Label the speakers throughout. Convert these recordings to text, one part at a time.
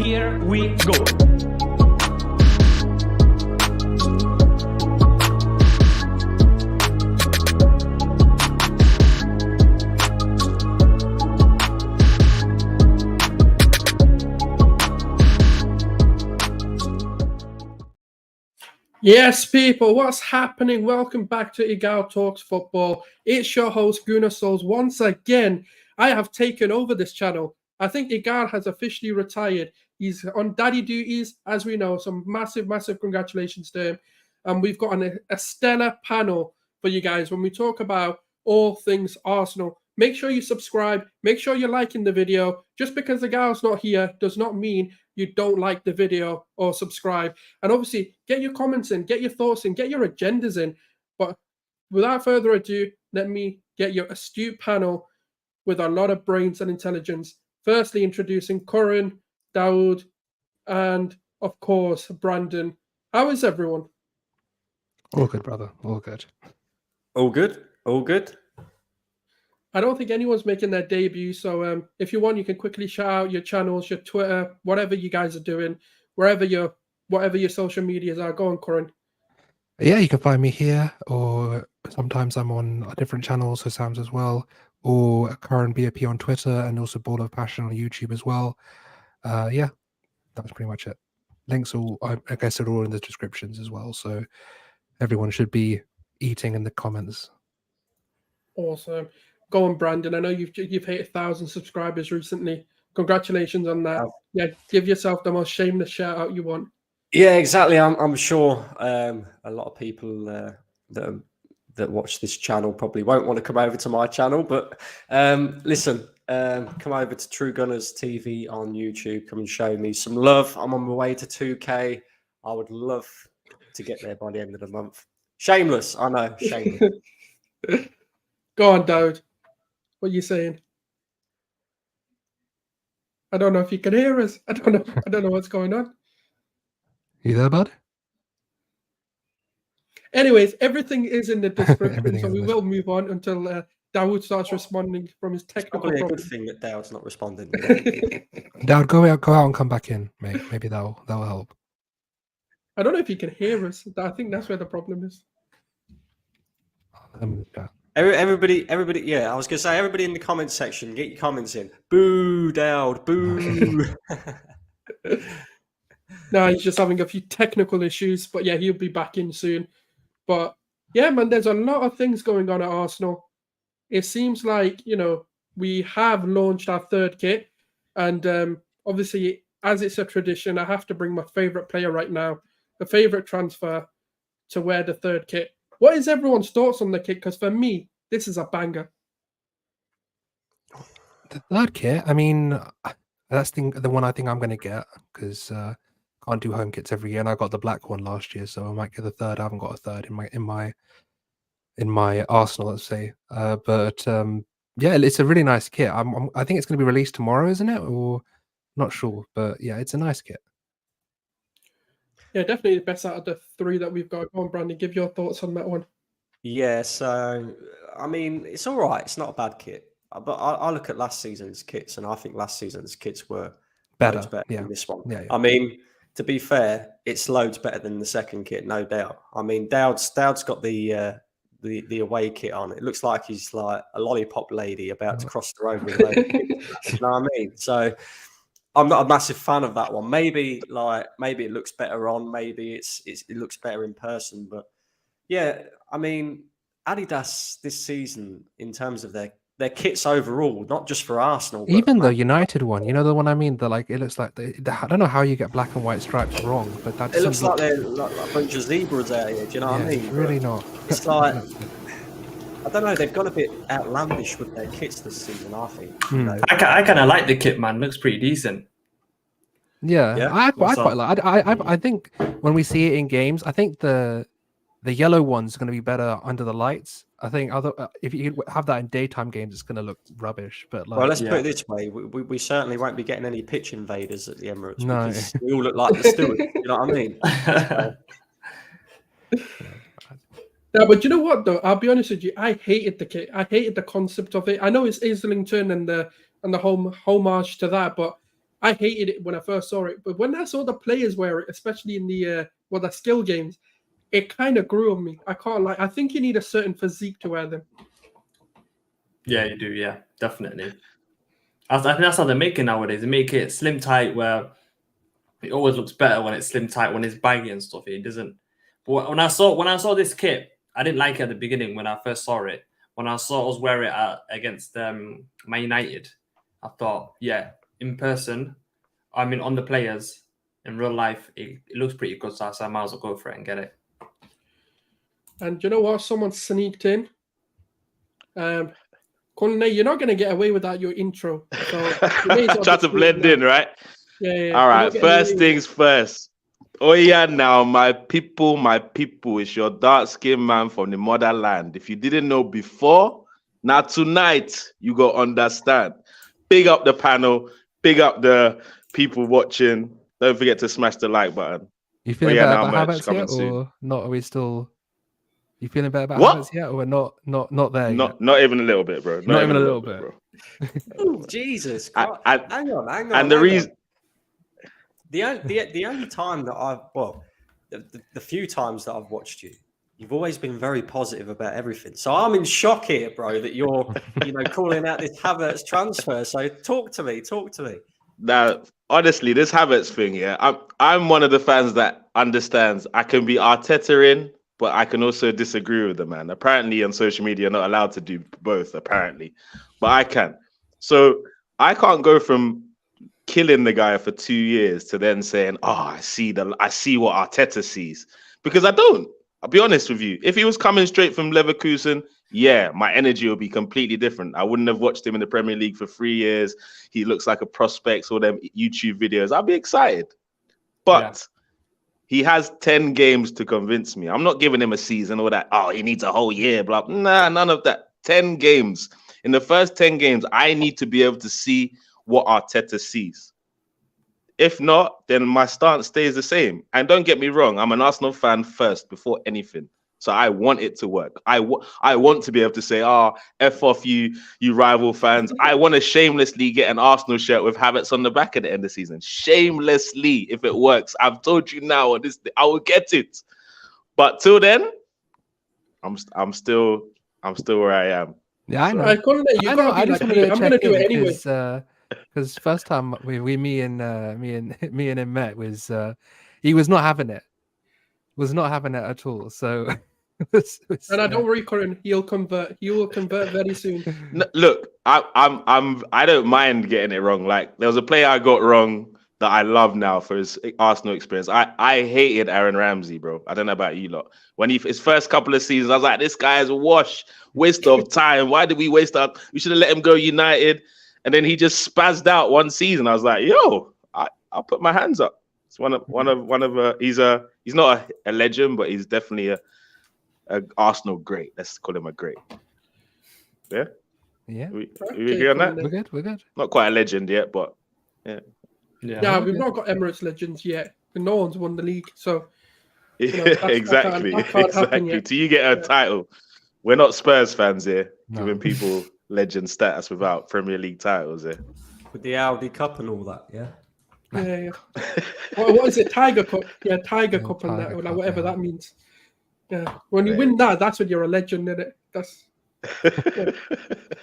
Speaker 1: Here we go.
Speaker 2: Yes, people, what's happening? Welcome back to Igal Talks Football. It's your host, Gunnar Souls. Once again, I have taken over this channel. I think Igal has officially retired. He's on daddy duties, as we know. Some massive congratulations to him. And we've got a stellar panel for you guys when we talk about all things Arsenal. Make sure you subscribe. Make sure you're liking the video. Just because Igal's not here does not mean you don't like the video or subscribe. And obviously, get your comments in, get your thoughts in, get your agendas in. But without further ado, let me get your astute panel with a lot of brains and intelligence. Firstly, introducing Corin, Daoud, and of course, Brandon. How is everyone?
Speaker 3: All good, brother. All good.
Speaker 4: All good. All good.
Speaker 2: I don't think anyone's making their debut, so if you want, you can quickly shout out your channels, your Twitter, whatever you guys are doing, whatever your social medias are. Go on, Corin.
Speaker 3: Yeah, you can find me here, or sometimes I'm on different channels, so Sam's as well, or Corin BAP on Twitter, and also Ball of Passion on YouTube as well. Yeah, that's pretty much it. Links all, I guess, are all in the descriptions as well, so everyone should be eating in the comments.
Speaker 2: Awesome. Go on, Brandon. I know you've hit 1,000 subscribers recently. Congratulations on that. Yeah, give yourself the most shameless shout out you want.
Speaker 4: Yeah, exactly. I'm sure a lot of people that watch this channel probably won't want to come over to my channel, but listen, come over to True Gunners TV on YouTube. Come and show me some love. I'm on my way to 2K. I would love to get there by the end of the month. Shameless, I know. Shameless.
Speaker 2: Go on, Daoud. What are you saying? I don't know if you can hear us. I don't know what's going on.
Speaker 3: You there, bud?
Speaker 2: Anyways, everything is in the description, so we will move on until Daoud starts responding from his technical
Speaker 4: Probably a
Speaker 2: problem.
Speaker 4: good thing that Dowd's not responding.
Speaker 3: Daoud, go out and come back in, mate. Maybe that'll help.
Speaker 2: I don't know if you can hear us. I think that's where the problem is.
Speaker 3: Yeah.
Speaker 4: Everybody, yeah, I was going to say, everybody in the comments section, get your comments in. Boo, Dowd, boo.
Speaker 2: No, he's just having a few technical issues, but yeah, he'll be back in soon. But yeah, man, there's a lot of things going on at Arsenal. It seems like, we have launched our third kit, and obviously, as it's a tradition, I have to bring my favorite player right now, the favorite transfer, to wear the third kit. What is everyone's thoughts on the kit? Because for me, this is a banger.
Speaker 3: The third kit, I mean, that's the one I think I'm going to get, because can't do home kits every year, and I got the black one last year, so I might get the third. I haven't got a third in my Arsenal, let's say. But yeah, it's a really nice kit. I think it's going to be released tomorrow, isn't it? Or not sure, but yeah, it's a nice kit.
Speaker 2: Yeah, definitely the best out of the three that we've got. Go on, Brandon, give your thoughts on that one.
Speaker 4: Yeah, so, I mean, it's all right. It's not a bad kit. But I look at last season's kits, and I think last season's kits were
Speaker 3: better
Speaker 4: than this one.
Speaker 3: Yeah.
Speaker 4: I mean, to be fair, it's loads better than the second kit, no doubt. I mean, Dowd's got the away kit on. It looks like he's like a lollipop lady about to cross the road with a load of kids. You know what I mean? So I'm not a massive fan of that one. Maybe it looks better on. Maybe it looks better in person. But yeah, I mean, Adidas this season, in terms of their kits overall, not just for Arsenal, but
Speaker 3: even the United one, the one I mean, it looks like I don't know how you get black and white stripes wrong, but that
Speaker 4: it looks like they're like a bunch of zebras out here. Do you know what I mean?
Speaker 3: It's really not.
Speaker 4: It's like, I don't know. They've got a bit outlandish with their kits this season, I think.
Speaker 5: I kind of like the kit, man. Looks pretty decent.
Speaker 3: Yeah. I quite like. I think when we see it in games, I think the yellow one's going to be better under the lights. I think if you have that in daytime games, it's going to look rubbish. But
Speaker 4: well, let's put it this way: we certainly won't be getting any pitch invaders at the Emirates,
Speaker 3: no,
Speaker 4: because we all look like the stewards. You know what I mean?
Speaker 2: Yeah, but you know what though? I'll be honest with you. I hated the kit. I hated the concept of it. I know it's Islington and the homage to that, but I hated it when I first saw it, but when I saw the players wear it, especially in the skill games, it kind of grew on me. I can't lie. I think you need a certain physique to wear them.
Speaker 5: Yeah, you do. Yeah, definitely. I think that's how they make it nowadays. They make it slim tight, where it always looks better when it's slim tight. When it's baggy and stuff, it doesn't. But when I saw this kit, I didn't like it at the beginning when I first saw it. When I saw us wear it against Man United, I thought, yeah, in person, I mean, on the players, in real life, it looks pretty good. So I might as well go for it and get it.
Speaker 2: And you know what? Someone sneaked in. Colin, you're not going to get away without your intro. So
Speaker 1: try to blend in, right?
Speaker 2: Yeah.
Speaker 1: All right. First things first. Oh yeah, now my people, it's your dark-skinned man from the motherland. If you didn't know before, now tonight you go understand. Big up the panel, big up the people watching. Don't forget to smash the like button.
Speaker 3: You feeling better about havertz yet, or not? Are we still? You feeling better about havertz yet, or we're not there yet?
Speaker 1: Not even a little bit, bro.
Speaker 3: Not even a little bit,
Speaker 1: bro.
Speaker 4: Oh, Jesus! Hang on.
Speaker 1: And the reason.
Speaker 4: The only time that the few times that I've watched you, you've always been very positive about everything. So I'm in shock here, bro, that you're calling out this Havertz transfer. So talk to me.
Speaker 1: Now, honestly, this Havertz thing, yeah, I'm one of the fans that understands I can be Arteta in, but I can also disagree with the man. Apparently, on social media, you're not allowed to do both. Apparently, but I can. So I can't go from killing the guy for 2 years to then saying, "Oh, I see what Arteta sees," because I don't. I'll be honest with you. If he was coming straight from Leverkusen, yeah, my energy would be completely different. I wouldn't have watched him in the Premier League for 3 years. He looks like a prospect. All them YouTube videos, I'd be excited. But he has 10 games to convince me. I'm not giving him a season or that. Oh, he needs a whole year. Blah. Nah, none of that. 10 games. In the first 10 games, I need to be able to see what Arteta sees. If not, then my stance stays the same. And don't get me wrong, I'm an Arsenal fan first before anything. So I want it to work. I want to be able to say, F off you rival fans. I want to shamelessly get an Arsenal shirt with Havertz on the back at the end of the season. Shamelessly, if it works. I've told you now, I will get it. But till then, I'm still where I am.
Speaker 3: Yeah, I know.
Speaker 2: I just want to I'm going to do it anyway.
Speaker 3: Because first time me and him met was he was not having it. Was not having it at all. So
Speaker 2: and I don't worry, Corin, he'll convert. He will convert very soon.
Speaker 1: No, look, I don't mind getting it wrong. Like there was a player I got wrong that I love now for his Arsenal experience. I hated Aaron Ramsdale, bro. I don't know about you lot. When his first couple of seasons, I was like, this guy is a waste of time. Why did we waste our? We should have let him go United. And then he just spazzed out one season. I was like, yo, I'll put my hands up. It's one of he's not a legend, but he's definitely a Arsenal great. Let's call him a great. Yeah.
Speaker 3: Yeah.
Speaker 1: We agree on that?
Speaker 3: We're good.
Speaker 1: Not quite a legend yet, but yeah.
Speaker 2: Yeah, we've not got Emirates legends yet. No one's won the league, so
Speaker 1: exactly. Till you get a title. We're not Spurs fans here, giving people legend status without Premier League titles here.
Speaker 4: With the Audi Cup and all that, yeah.
Speaker 2: Yeah. What is it? Tiger Cup? Yeah, Tiger Cup and that, like whatever that means. Yeah. When you win that, that's when you're a legend, isn't it? That's. Yeah.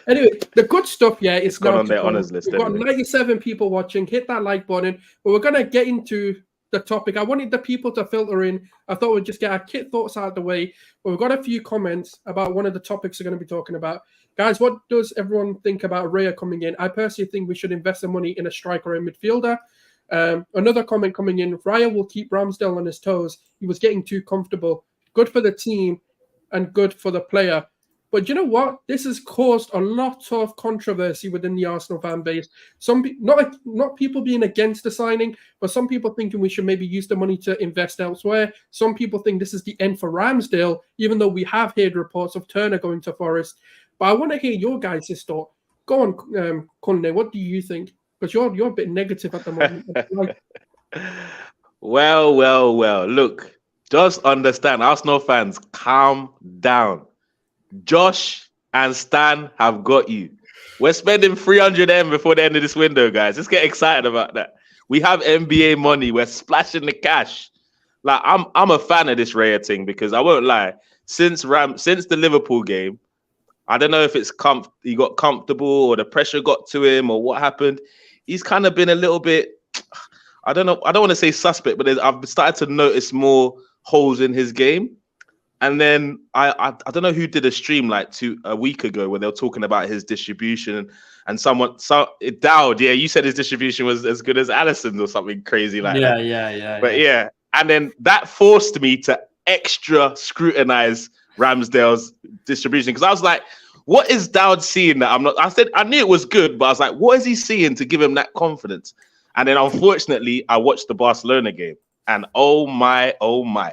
Speaker 2: Anyway, the good stuff, is
Speaker 1: gone on their honours list.
Speaker 2: We've got 97 people watching. Hit that like button. But we're gonna get into the topic. I wanted the people to filter in. I thought we'd just get our kit thoughts out of the way. But we've got a few comments about one of the topics we're going to be talking about. Guys, what does everyone think about Raya coming in? I personally think we should invest the money in a striker and midfielder. Another comment coming in, Raya will keep Ramsdale on his toes. He was getting too comfortable. Good for the team and good for the player. But you know what? This has caused a lot of controversy within the Arsenal fan base. Not people being against the signing, but some people thinking we should maybe use the money to invest elsewhere. Some people think this is the end for Ramsdale, even though we have heard reports of Turner going to Forest. But I want to hear your guys' thought. Go on, Conde. What do you think? Because you're a bit negative at the moment.
Speaker 1: Well. Look, just understand, Arsenal fans, calm down. Josh and Stan have got you. We're spending 300M before the end of this window, guys. Let's get excited about that. We have NBA money. We're splashing the cash. Like I'm a fan of this Raya thing because I won't lie. Since the Liverpool game, I don't know if it's he got comfortable or the pressure got to him or what happened. He's kind of been a little bit. I don't know. I don't want to say suspect, but I've started to notice more holes in his game. And then I don't know who did a stream like a week ago where they were talking about his distribution and Dowd, yeah, you said his distribution was as good as Alisson's or something crazy like that.
Speaker 5: Yeah.
Speaker 1: But yeah, and then that forced me to extra scrutinize Ramsdale's distribution because I was like, what is Dowd seeing that I'm not? I knew it was good, but I was like, what is he seeing to give him that confidence? And then unfortunately, I watched the Barcelona game, and oh my,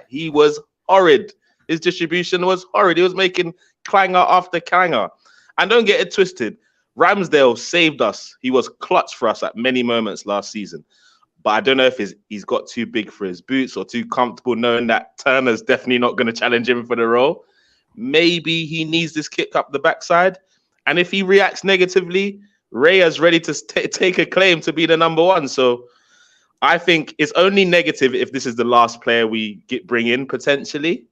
Speaker 1: he was horrid. His distribution was horrid. He was making clanger after clanger. And don't get it twisted, Ramsdale saved us. He was clutch for us at many moments last season. But I don't know if he's got too big for his boots or too comfortable knowing that Turner's definitely not going to challenge him for the role. Maybe he needs this kick up the backside. And if he reacts negatively, Raya's ready to take a claim to be the number one. So I think it's only negative if this is the last player we bring in potentially.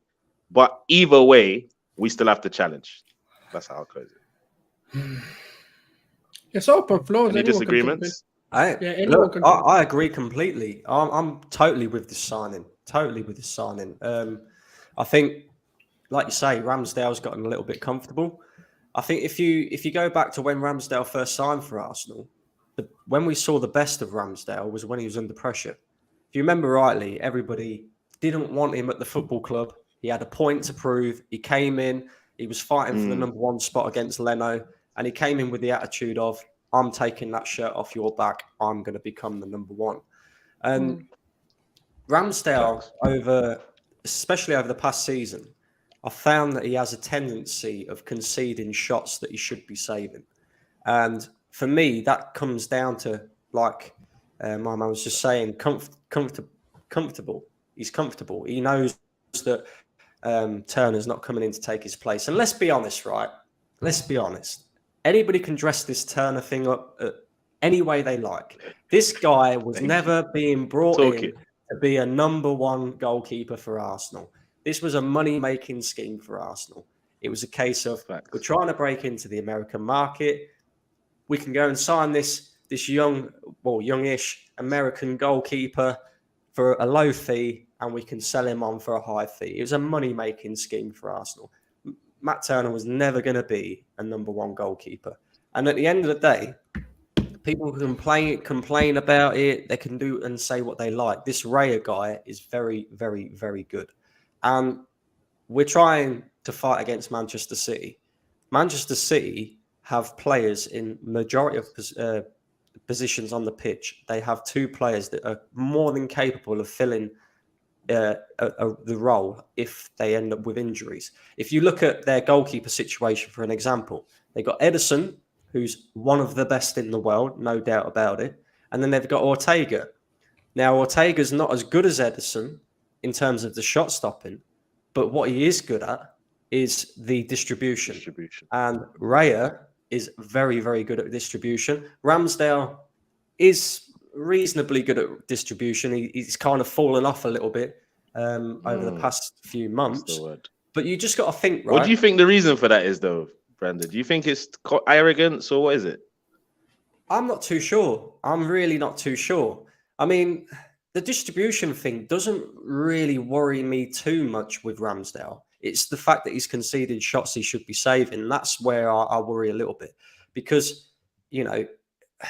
Speaker 1: But either way, we still have to challenge. That's how I'll close it.
Speaker 2: It's open floors.
Speaker 1: Any disagreements?
Speaker 4: I agree completely. I'm totally with this signing. I think, like you say, Ramsdale's gotten a little bit comfortable. I think if you go back to when Ramsdale first signed for Arsenal, when we saw the best of Ramsdale was when he was under pressure. If you remember rightly, everybody didn't want him at the football club. He had a point to prove. He came in. He was fighting for the number one spot against Leno, and he came in with the attitude of, I'm taking that shirt off your back. I'm going to become the number one. And Ramsdale, especially over the past season, I found that he has a tendency of conceding shots that he should be saving. And for me, that comes down to, like my man was just saying, comfortable. He's comfortable. He knows that Turner's not coming in to take his place. And let's be honest, right? Let's be honest. Anybody can dress this Turner thing up any way they like. This guy was never being brought in to be a number one goalkeeper for Arsenal. This was a money-making scheme for Arsenal. It was a case of, we're trying to break into the American market. We can go and sign this youngish American goalkeeper for a low fee, and we can sell him on for a high fee. It was a money-making scheme for Arsenal. Matt Turner was never going to be a number one goalkeeper. And at the end of the day, people can complain about it. They can do and say what they like. This Raya guy is very, very, very good. And we're trying to fight against Manchester City. Manchester City have players in majority of positions on the pitch. They have two players that are more than capable of filling the role if they end up with injuries. If you look at their goalkeeper situation, for an example, they got Ederson, who's one of the best in the world, no doubt about it. And then they've got Ortega. Now, Ortega's not as good as Ederson in terms of the shot stopping, but what he is good at is the distribution. And Raya is very, very good at distribution. Ramsdale is reasonably good at distribution. He's kind of fallen off a little bit over the past few months. But you just got to think, right?
Speaker 1: What do you think the reason for that is, though, Brandon? Do you think it's arrogance or what is it?
Speaker 4: I'm not too sure. I'm really not too sure. I mean, the distribution thing doesn't really worry me too much with Ramsdale. It's the fact that he's conceded shots he should be saving. That's where I worry a little bit because, you know,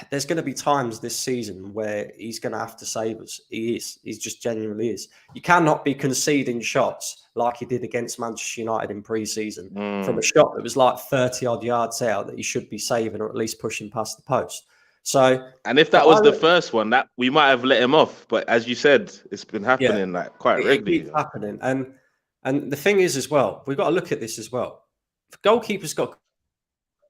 Speaker 4: there's going to be times this season where he's going to have to save us. He just genuinely is. You cannot be conceding shots like he did against Manchester United in pre-season from a shot that was like 30 odd yards out that he should be saving or at least pushing past the post. So,
Speaker 1: and if that was the first one, that we might have let him off. But as you said, it's been happening like quite regularly.
Speaker 4: It keeps happening. And the thing is as well, we've got to look at this as well. If goalkeepers got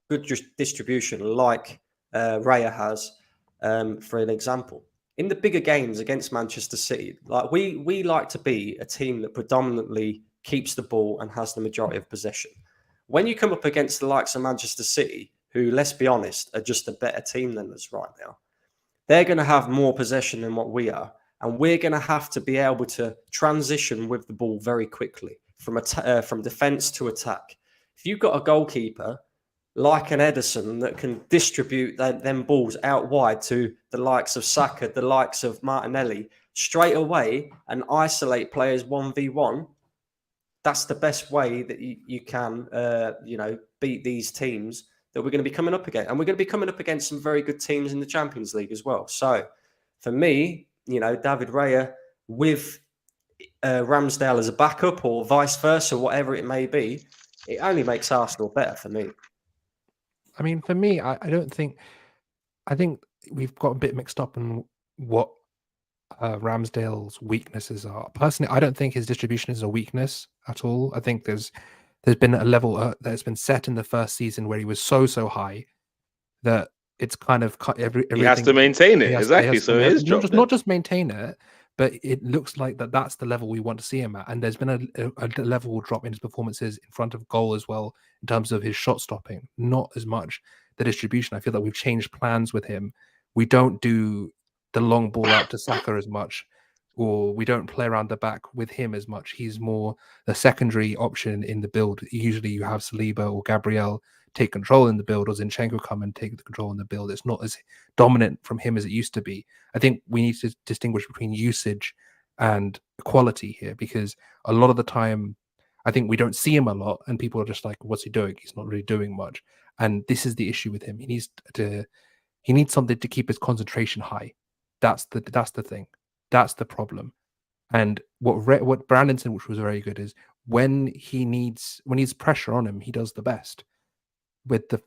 Speaker 4: good distribution like Raya has, for an example, in the bigger games against Manchester City, like we like to be a team that predominantly keeps the ball and has the majority of possession. When you come up against the likes of Manchester City, who, let's be honest, are just a better team than us right now, they're going to have more possession than what we are. And we're going to have to be able to transition with the ball very quickly from defence to attack. If you've got a goalkeeper like an Ederson that can distribute them balls out wide to the likes of Sqaud, the likes of Martinelli, straight away and isolate players 1v1, that's the best way that you can, beat these teams that we're going to be coming up against. And we're going to be coming up against some very good teams in the Champions League as well. So for me, David Raya with Ramsdale as a backup or vice versa, whatever it may be, it only makes Arsenal better for me.
Speaker 3: I mean, for me, I think we've got a bit mixed up in what Ramsdale's weaknesses are. Personally, I don't think his distribution is a weakness at all. I think there's been a level that's been set in the first season where he was so high that it's kind of everything.
Speaker 1: He has to maintain it, exactly. So it is
Speaker 3: not just maintain it, but it looks like that's the level we want to see him at. And there's been a level drop in his performances in front of goal as well, in terms of his shot stopping, not as much the distribution. I feel that we've changed plans with him. We don't do the long ball out to Saka as much, or we don't play around the back with him as much. He's more the secondary option in the build. Usually you have Saliba or Gabriel take control in the build, or Zinchenko come and take the control in the build. It's not as dominant from him as it used to be. I think we need to distinguish between usage and quality here, because a lot of the time I think we don't see him a lot and people are just like, what's he doing? He's not really doing much. And this is the issue with him. He needs something to keep his concentration high. That's the thing. That's the problem. And what Brandon said, which was very good, is when he needs pressure on him, he does the best.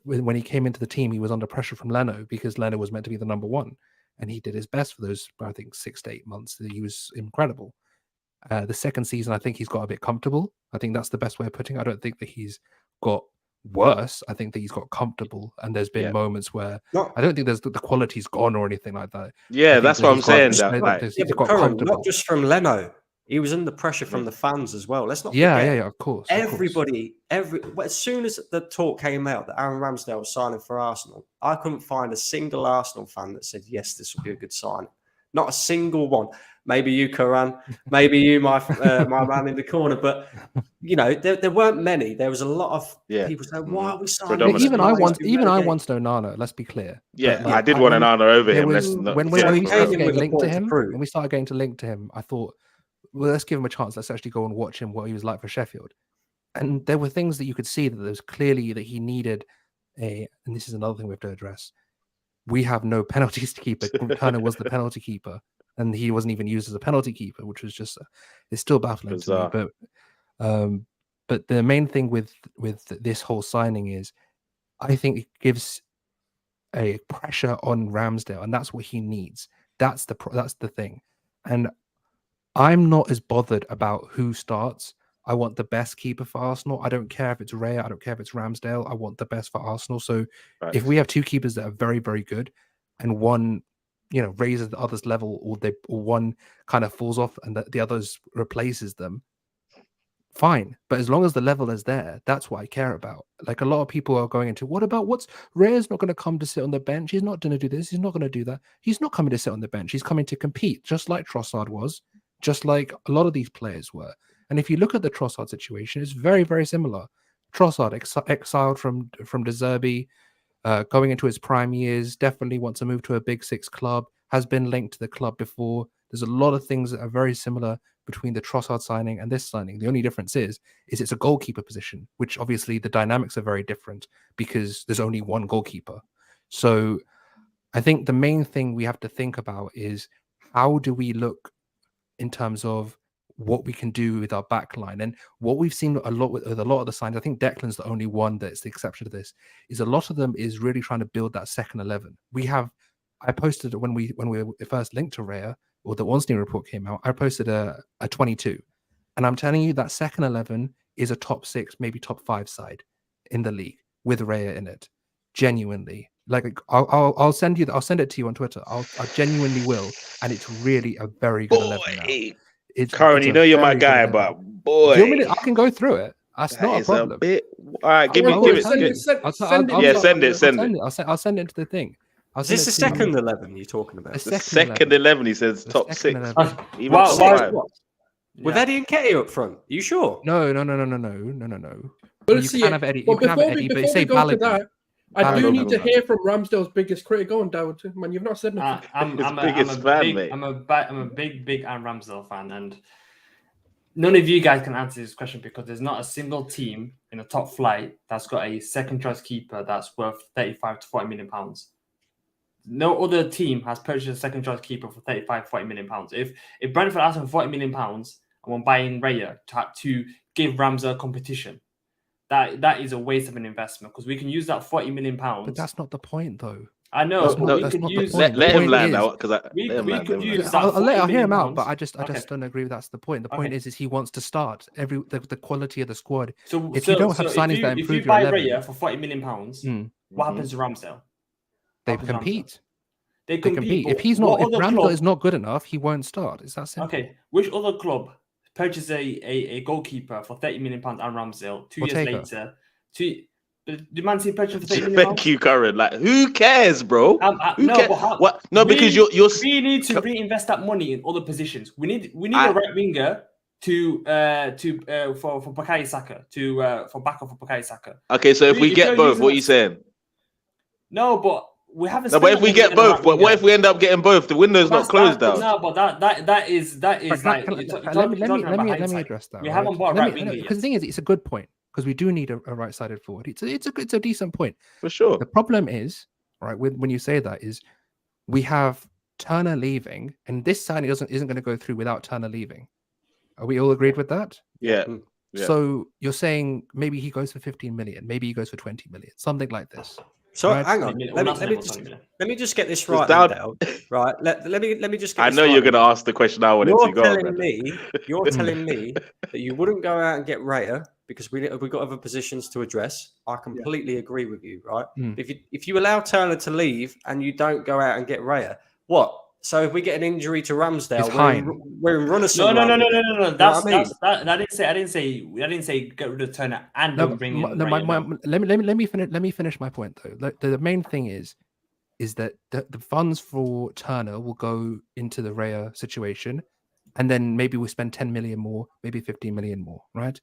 Speaker 3: When he came into the team, he was under pressure from Leno because Leno was meant to be the number one, and he did his best for those, I think, 6 to 8 months. He was incredible. The second season, I think he's got a bit comfortable. I think that's the best way of putting it. I don't think that he's got worse. I think that he's got comfortable, and there's been moments where I don't think the quality's gone or anything like that.
Speaker 1: Yeah, that's what I'm saying.
Speaker 4: Not just from Leno. He was under pressure from the fans as well. Let's not forget.
Speaker 3: Yeah, of course.
Speaker 4: Everybody, as soon as the talk came out that Aaron Ramsdale was signing for Arsenal, I couldn't find a single Arsenal fan that said, yes, this will be a good sign. Not a single one. Maybe you, Karan. Maybe you, my man in the corner. But, there weren't many. There was a lot of people saying, why are we signing?
Speaker 3: Even I wanted Onana, let's be clear.
Speaker 1: Yeah, I did want Onana over him.
Speaker 3: When we started getting linked to him, I thought, well, let's give him a chance. Let's actually go and watch him, what he was like for Sheffield. And there were things that you could see that there's clearly that he needed and this is another thing we have to address. We have no penalties to keep. Turner was the penalty keeper, and he wasn't even used as a penalty keeper, which was just it's still baffling to me. But the main thing with this whole signing is, I think it gives a pressure on Ramsdale, and that's what he needs. That's the thing, and I'm not as bothered about who starts. I want the best keeper for Arsenal. I don't care if it's Raya. I don't care if it's Ramsdale. I want the best for Arsenal. So if we have 2 keepers that are very, very good, and one, raises the other's level, or one kind of falls off and the others replaces them, fine. But as long as the level is there, that's what I care about. Like, a lot of people are going into, Raya's not going to come to sit on the bench. He's not going to do this. He's not going to do that. He's not coming to sit on the bench. He's coming to compete, just like Trossard was. Just like a lot of these players were. And if you look at the Trossard situation, it's very, very similar. Trossard, exiled from De Zerbi, going into his prime years, definitely wants to move to a Big 6 club, has been linked to the club before. There's a lot of things that are very similar between the Trossard signing and this signing. The only difference is it's a goalkeeper position, which obviously the dynamics are very different because there's only one goalkeeper. So I think the main thing we have to think about is, how do we look in terms of what we can do with our back line? And what we've seen a lot with a lot of the signs, I think Declan's the only one that's the exception to this, is a lot of them is really trying to build that second 11. I posted when we were first linked to Raya, or the Ornstein report came out, I posted a 22. And I'm telling you that second 11 is a top 6, maybe top 5 side in the league with Raya in it. Genuinely. Like, I'll send it to you on Twitter. I genuinely will, and it's really a very good 11 now.
Speaker 1: Karen, you're my guy, but boy,
Speaker 3: I can go through it. That's not a problem.
Speaker 1: All right, give it.
Speaker 3: Send it.
Speaker 1: Send it.
Speaker 3: I'll send it into the thing.
Speaker 4: Is this the second 11 you're talking about?
Speaker 1: The second 11, he says
Speaker 3: The
Speaker 1: top
Speaker 3: second
Speaker 1: 6.
Speaker 3: 11.
Speaker 1: Even
Speaker 5: Wow,
Speaker 1: top
Speaker 5: wow.
Speaker 1: 5.
Speaker 4: With Eddie and Ketty up front? Are you sure?
Speaker 3: No.
Speaker 2: But
Speaker 3: You
Speaker 2: see,
Speaker 3: can have Eddie.
Speaker 2: but
Speaker 3: You can have
Speaker 2: before
Speaker 3: Eddie,
Speaker 2: we,
Speaker 3: but
Speaker 2: before
Speaker 3: say
Speaker 2: we go to
Speaker 3: Balogun.
Speaker 2: that, I do
Speaker 1: Balogun.
Speaker 2: need to hear from Ramsdale's biggest critic. Go on, Dowd, man. You've not said nothing.
Speaker 5: I'm
Speaker 1: His
Speaker 5: a
Speaker 1: biggest fan, mate.
Speaker 5: I'm a big Aaron Ramsdale fan, and none of you guys can answer this question because there's not a single team in the top flight that's got a second choice keeper that's worth 35 to 40 million pounds. No other team has purchased a second choice keeper for 35, 40 million pounds. If Brentford asked for 40 million pounds and we're buying Raya to give Ramsdale competition, that is a waste of an investment because we can use that 40 million pounds.
Speaker 3: But that's not the point, though.
Speaker 5: I know,
Speaker 3: That's
Speaker 5: but
Speaker 3: not-
Speaker 5: we
Speaker 3: that's
Speaker 5: could
Speaker 3: not the
Speaker 5: use.
Speaker 3: point.
Speaker 1: Let
Speaker 3: The
Speaker 1: him
Speaker 3: point
Speaker 1: land
Speaker 3: is-
Speaker 1: out because
Speaker 5: we could use that.
Speaker 3: I'll
Speaker 5: 40
Speaker 3: hear him
Speaker 5: million
Speaker 3: out, but
Speaker 5: pounds.
Speaker 3: I just don't agree that's the point. The point is he wants to start the quality of the squad.
Speaker 5: So
Speaker 3: If you don't have signings that
Speaker 5: if
Speaker 3: improve
Speaker 5: you
Speaker 3: your
Speaker 5: buy
Speaker 3: 11,
Speaker 5: Raya for 40 million pounds, what happens to Ramsdale?
Speaker 3: they
Speaker 5: What happens to
Speaker 3: compete.
Speaker 5: Ramsdale?
Speaker 3: They compete. If
Speaker 5: but what other
Speaker 3: Ramsdale
Speaker 5: club-
Speaker 3: is not good enough, he won't start. It's that simple.
Speaker 5: Okay, which other club purchased a goalkeeper for 30 million pounds and Ramsdale 2 years
Speaker 3: Ortega.
Speaker 5: later? Did Man City purchase for 30 million pounds?
Speaker 1: Thank you, Karen. Like, who cares, bro? Who
Speaker 5: No,
Speaker 1: cares?
Speaker 5: but how,
Speaker 1: What? No, because you're.
Speaker 5: we need to reinvest that money in other positions. We need a right winger for Bukayo Saka for backup for Bukayo Saka.
Speaker 1: Okay, so if we get
Speaker 5: you're
Speaker 1: both,
Speaker 5: using
Speaker 1: what are
Speaker 5: that-
Speaker 1: you saying?
Speaker 5: No, but we haven't.
Speaker 1: No, but if we get both, but what if we end up getting both? The window's not closed down.
Speaker 5: No, but that is
Speaker 3: Let me address that.
Speaker 5: We haven't bought a right winger
Speaker 3: because the thing is, it's a good point because we do need a right-sided forward. It's a decent point.
Speaker 1: For sure.
Speaker 3: The problem is, right, when you say that is, we have Turner leaving, and this signing isn't going to go through without Turner leaving. Are we all agreed with that?
Speaker 1: Yeah. Yeah.
Speaker 3: So you're saying maybe he goes for 15 million, maybe he goes for 20 million, something like this.
Speaker 4: So
Speaker 3: Right.
Speaker 4: hang on. Let me just get this right.
Speaker 1: Dowd-
Speaker 4: Dale. Right. Let me just. Get
Speaker 1: I
Speaker 4: this
Speaker 1: know
Speaker 4: right.
Speaker 1: you're going to ask the question I wanted to go on.
Speaker 4: You're telling me that you wouldn't go out and get Raya because we've got other positions to address. I completely agree with you, right? If you allow Turner to leave and you don't go out and get Raya, what? So if we get an injury to Ramsdale, we're in runner.
Speaker 5: No. I didn't say get rid of Turner and bring in Raya.
Speaker 3: Let me finish my point though. The main thing is that the funds for Turner will go into the Raya situation, and then maybe we spend 10 million more, maybe 15 million more, right?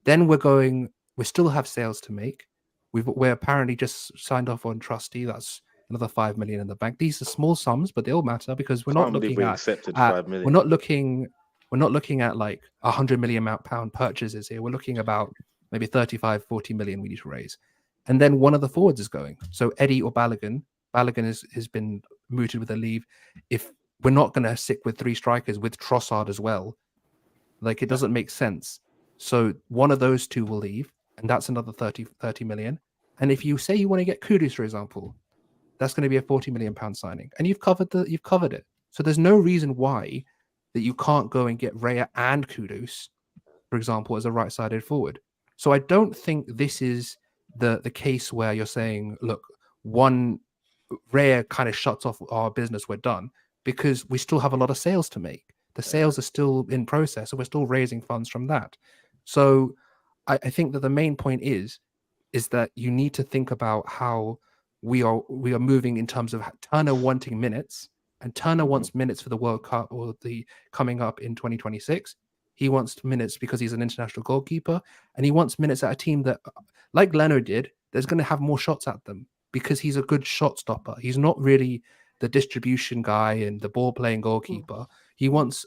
Speaker 3: Then we still have sales to make. We're apparently just signed off on Trusty. That's another 5 million in the bank. These are small sums, but they all matter because we're not looking at
Speaker 1: accepted 5 million.
Speaker 3: we're not looking at like 100 million pound purchases here. We're looking about maybe 35, 40 million we need to raise. And then one of the forwards is going. So Eddie or Balogun has been mooted with a leave. If we're not going to stick with 3 strikers with Trossard as well, like it doesn't make sense. So one of those 2 will leave, and that's another 30 million. And if you say you want to get Kudus, for example, that's going to be a 40 million pound signing, and you've covered it. So there's no reason why that you can't go and get Raya and Kudus, for example, as a right-sided forward. So I don't think this is the case where you're saying, look, one Raya kind of shuts off our business, we're done, because we still have a lot of sales to make. The sales are still in process, so we're still raising funds from that. So I think that the main point is that you need to think about how we are moving in terms of Turner wanting minutes, and Turner wants minutes for the World Cup or the coming up in 2026. He wants minutes because he's an international goalkeeper, and he wants minutes at a team that, like Leno did, there's going to have more shots at them because he's a good shot stopper. He's not really the distribution guy and the ball playing goalkeeper. He wants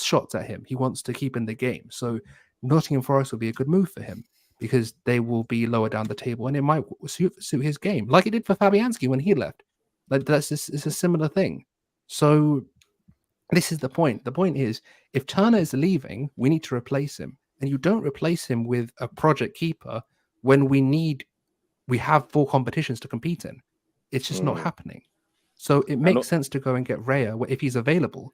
Speaker 3: shots at him. He wants to keep in the game. So Nottingham Forest will be a good move for him, because they will be lower down the table and it might suit his game, like it did for Fabianski when he left. Like it's a similar thing. So this is the point. The point is, if Turner is leaving, we need to replace him. And you don't replace him with a project keeper when we have 4 competitions to compete in. It's just not happening. So it makes sense to go and get Raya if he's available.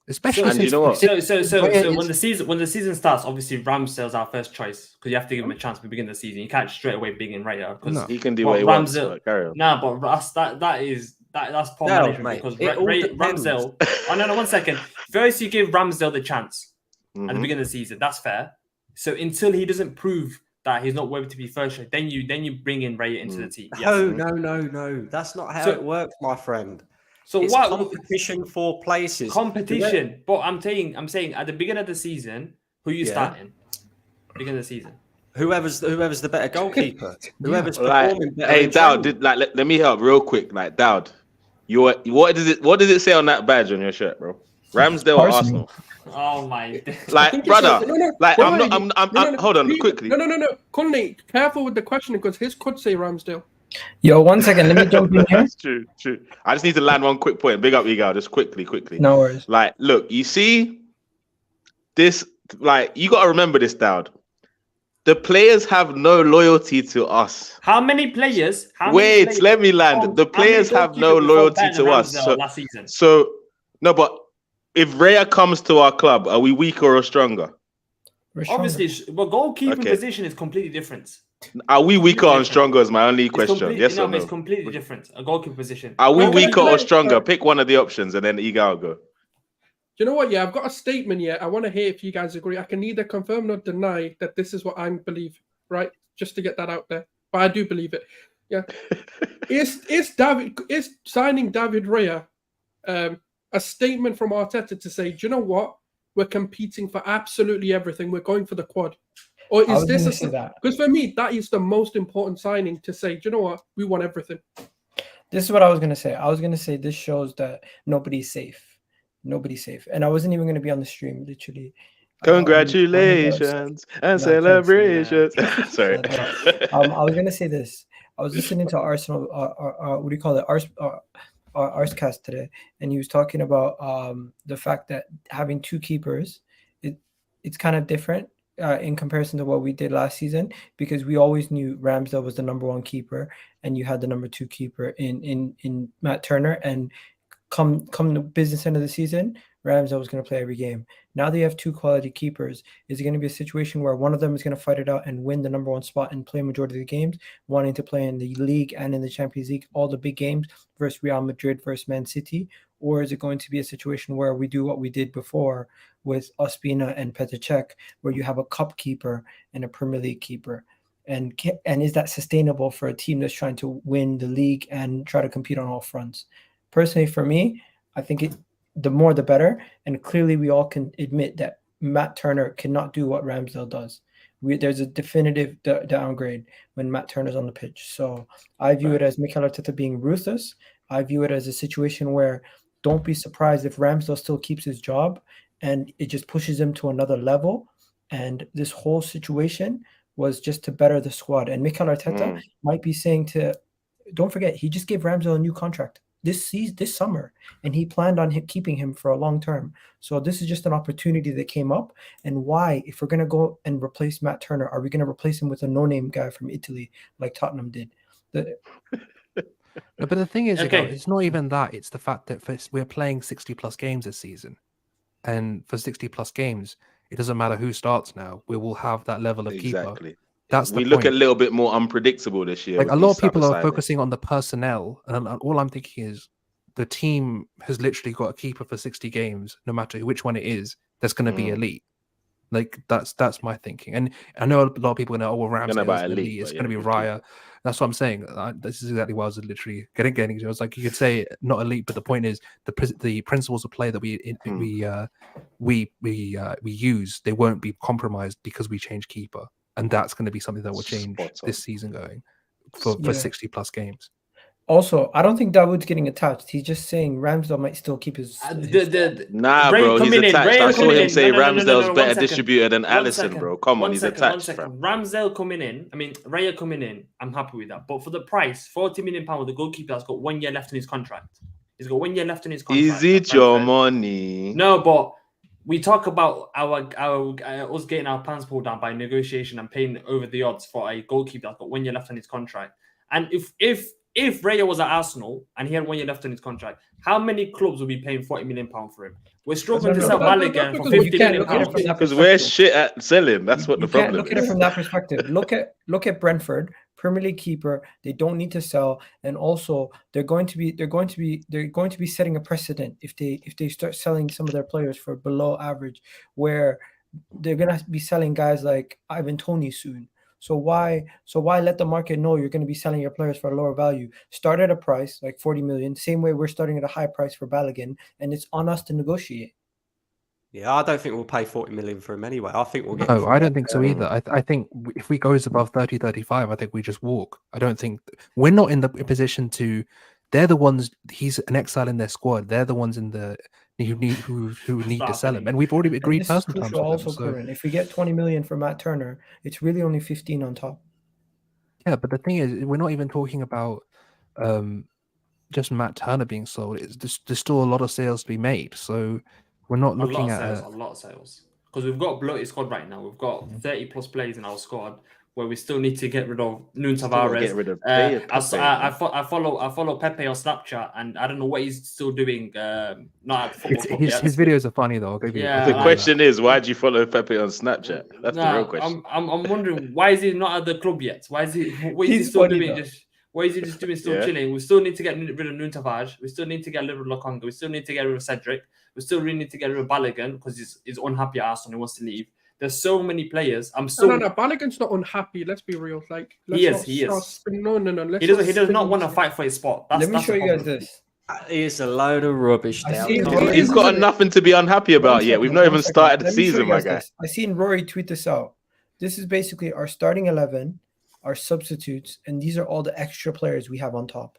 Speaker 3: Especially
Speaker 1: and you know what?
Speaker 5: So when the season starts, obviously Ramsdale's our first choice because you have to give him a chance to begin the season. You can't straight away begin Raya because
Speaker 1: he can do what he wants. Carry on.
Speaker 5: No, but that's poor management because Ramsdale. Oh no, 1 second. First, you give Ramsdale the chance at the beginning of the season. That's fair. So until he doesn't prove that he's not worthy to be first choice, then you bring in Raya into the team. Yes.
Speaker 4: No. That's not how it works, my friend.
Speaker 5: So
Speaker 4: It's
Speaker 5: what
Speaker 4: competition for places?
Speaker 5: Competition. But I'm saying at the beginning of the season, who you starting? Beginning of the season.
Speaker 4: Whoever's the better goalkeeper. Whoever's
Speaker 1: like,
Speaker 4: performing better.
Speaker 1: hey,
Speaker 4: in
Speaker 1: Dowd,
Speaker 4: training.
Speaker 1: let me help real quick. Like, Dowd, what does it say on that badge on your shirt, bro? Ramsdale or Arsenal?
Speaker 5: Oh my!
Speaker 1: Like, brother, like I'm hold on quickly.
Speaker 2: No. Conley, careful with the question because his could say Ramsdale.
Speaker 6: Yo, 1 second. Let me jump in here.
Speaker 1: That's true. I just need to land one quick point. Big up, Egal, just quickly.
Speaker 6: No worries.
Speaker 1: Like, look, you see this. Like, you got to remember this, Dowd. The players have no loyalty to us.
Speaker 5: How many players?
Speaker 1: Let me land. The players have no loyalty to us. So, no, but if Raya comes to our club, are we weaker or stronger?
Speaker 5: Obviously, but goalkeeping position is completely different.
Speaker 1: Are we weaker or stronger is my only question. Yes or no?
Speaker 5: It's completely different. A goalkeeper position.
Speaker 1: Are we weaker or stronger? Pick one of the options and then Egal will go.
Speaker 2: You know what? Yeah, I've got a statement here. I want to hear if you guys agree. I can neither confirm nor deny that this is what I believe, right? Just to get that out there. But I do believe it. Yeah. Is signing David Raya a statement from Arteta to say, do you know what? We're competing for absolutely everything. We're going for the quad. Or is this because for me, that is the most important signing to say, do you know what? We want everything.
Speaker 6: This is what I was going to say. I was going to say this shows that nobody's safe. Nobody's safe. And I wasn't even going to be on the stream, literally.
Speaker 1: Congratulations and celebrations. Sorry.
Speaker 6: I was going to say this. I was listening to Arsenal, what do you call it? Arscast today. And he was talking about the fact that having two keepers, it's kind of different in comparison to what we did last season, because we always knew Ramsdale was the number one keeper and you had the number two keeper in Matt Turner. And come the business end of the season, Ramsdale was going to play every game. Now that you have two quality keepers, is it going to be a situation where one of them is going to fight it out and win the number one spot and play majority of the games, wanting to play in the league and in the Champions League, all the big games versus Real Madrid versus Man City? Or is it going to be a situation where we do what we did before with Ospina and Petr Cech, where you have a cup keeper and a Premier League keeper? And is that sustainable for a team that's trying to win the league and try to compete on all fronts? Personally, for me, I think the more the better. And clearly, we all can admit that Matt Turner cannot do what Ramsdale does. There's a definitive downgrade when Matt Turner's on the pitch. So I view it as Mikel Arteta being ruthless. I view it as a situation where don't be surprised if Ramsdale still keeps his job and it just pushes him to another level. And this whole situation was just to better the squad. And Mikel Arteta might be saying don't forget, he just gave Ramsdale a new contract this summer, and he planned on keeping him for a long term. So this is just an opportunity that came up. And why, if we're going to go and replace Matt Turner, are we going to replace him with a no-name guy from Italy like Tottenham did?
Speaker 3: But the thing is, it's not even that. It's the fact that we're playing 60-plus games this season. And for 60-plus games, it doesn't matter who starts now. We will have that level of keeper. That's the point.
Speaker 1: Look a little bit more unpredictable this year.
Speaker 3: Like, a lot of people are focusing on the personnel. And all I'm thinking is the team has literally got a keeper for 60 games, no matter which one it is, that's going to be elite. Like, that's my thinking. And I know a lot of people are going to, Ramsdale is elite. It's going to be Raya. That's what I'm saying. This is exactly what I was literally getting to. I was like, you could say not elite, but the point is the principles of play that we use, they won't be compromised because we change keeper, and that's going to be something that will change this season going for 60-plus games.
Speaker 6: Also, I don't think Dawood's getting attached. He's just saying Ramsdale might still keep his.
Speaker 1: Nah, bro, he's attached. I saw him say Ramsdale's better distributor than Alisson, bro. Come on, he's attached.
Speaker 5: Ramsdale coming in. I mean, Raya coming in. I'm happy with that. But for the price, £40 million with the goalkeeper that's got 1 year left in his contract. He's got 1 year left in his contract.
Speaker 1: Is it your money?
Speaker 5: No, but we talk about us getting our pants pulled down by negotiation and paying over the odds for a goalkeeper that's got 1 year left on his contract. And if Raya was at Arsenal and he had 1 year left on his contract, how many clubs would be paying £40 million for him? We're struggling to sell Balogun for £50 million.
Speaker 1: Because we're shit at selling. That's what the problem is.
Speaker 6: Look at it from that perspective. Look at Brentford, Premier League keeper. They don't need to sell, and also they're going to be setting a precedent if they start selling some of their players for below average, where they're going to be selling guys like Ivan Toney soon. So why let the market know you're going to be selling your players for a lower value? Start at a price like 40 million, same way we're starting at a high price for Balogun, and it's on us to negotiate.
Speaker 4: Yeah, I don't think we'll pay 40 million for him anyway. I think we'll get.
Speaker 3: No, I don't think so either. I think if we goes above 30, 35, I think we just walk. I don't think we're not in the position to. They're the ones. He's an exile in their squad. They're the ones in the who need to sell him, and we've already agreed
Speaker 6: This is
Speaker 3: personal terms
Speaker 6: crucial
Speaker 3: with
Speaker 6: also,
Speaker 3: them. So,
Speaker 6: Curran. If we get 20 million for Matt Turner, it's really only 15 on top.
Speaker 3: yeah, but the thing is, we're not even talking about just Matt Turner being sold. There's still a lot of sales to be made. So we're not looking at
Speaker 5: a lot of sales. Because we've got a bloated squad right now. We've got 30 plus players in our squad where we still need to get rid of Nuno Tavares.
Speaker 1: Get rid of Pepe,
Speaker 5: I follow Pepe on Snapchat, and I don't know what he's still doing. Not at the football club yet.
Speaker 3: His videos are funny though. I'll give you.
Speaker 5: Yeah,
Speaker 1: The question is, why do you follow Pepe on Snapchat? That's the real question.
Speaker 5: I'm wondering why is he not at the club yet? Why is he? What is he
Speaker 6: He's
Speaker 5: still
Speaker 6: funny,
Speaker 5: doing?
Speaker 6: though.
Speaker 5: What is he just doing? Still chilling. We still need to get rid of Nuno Tavares. We still need to get rid of Lokonga. We still need to get rid of Cedric. We still really need to get rid of Balogun because he's unhappy at Arsenal. He wants to leave. There's so many players. No,
Speaker 2: Balogun's not unhappy. Let's be real. Like
Speaker 5: he is.
Speaker 2: No.
Speaker 5: He does not want to fight for his spot.
Speaker 6: Let me show you guys this.
Speaker 4: He is a load of rubbish.
Speaker 1: He's got nothing to be unhappy about yet. We've not even started the season, my guy.
Speaker 6: I seen Rory tweet this out. This is basically our starting 11, our substitutes, and these are all the extra players we have on top.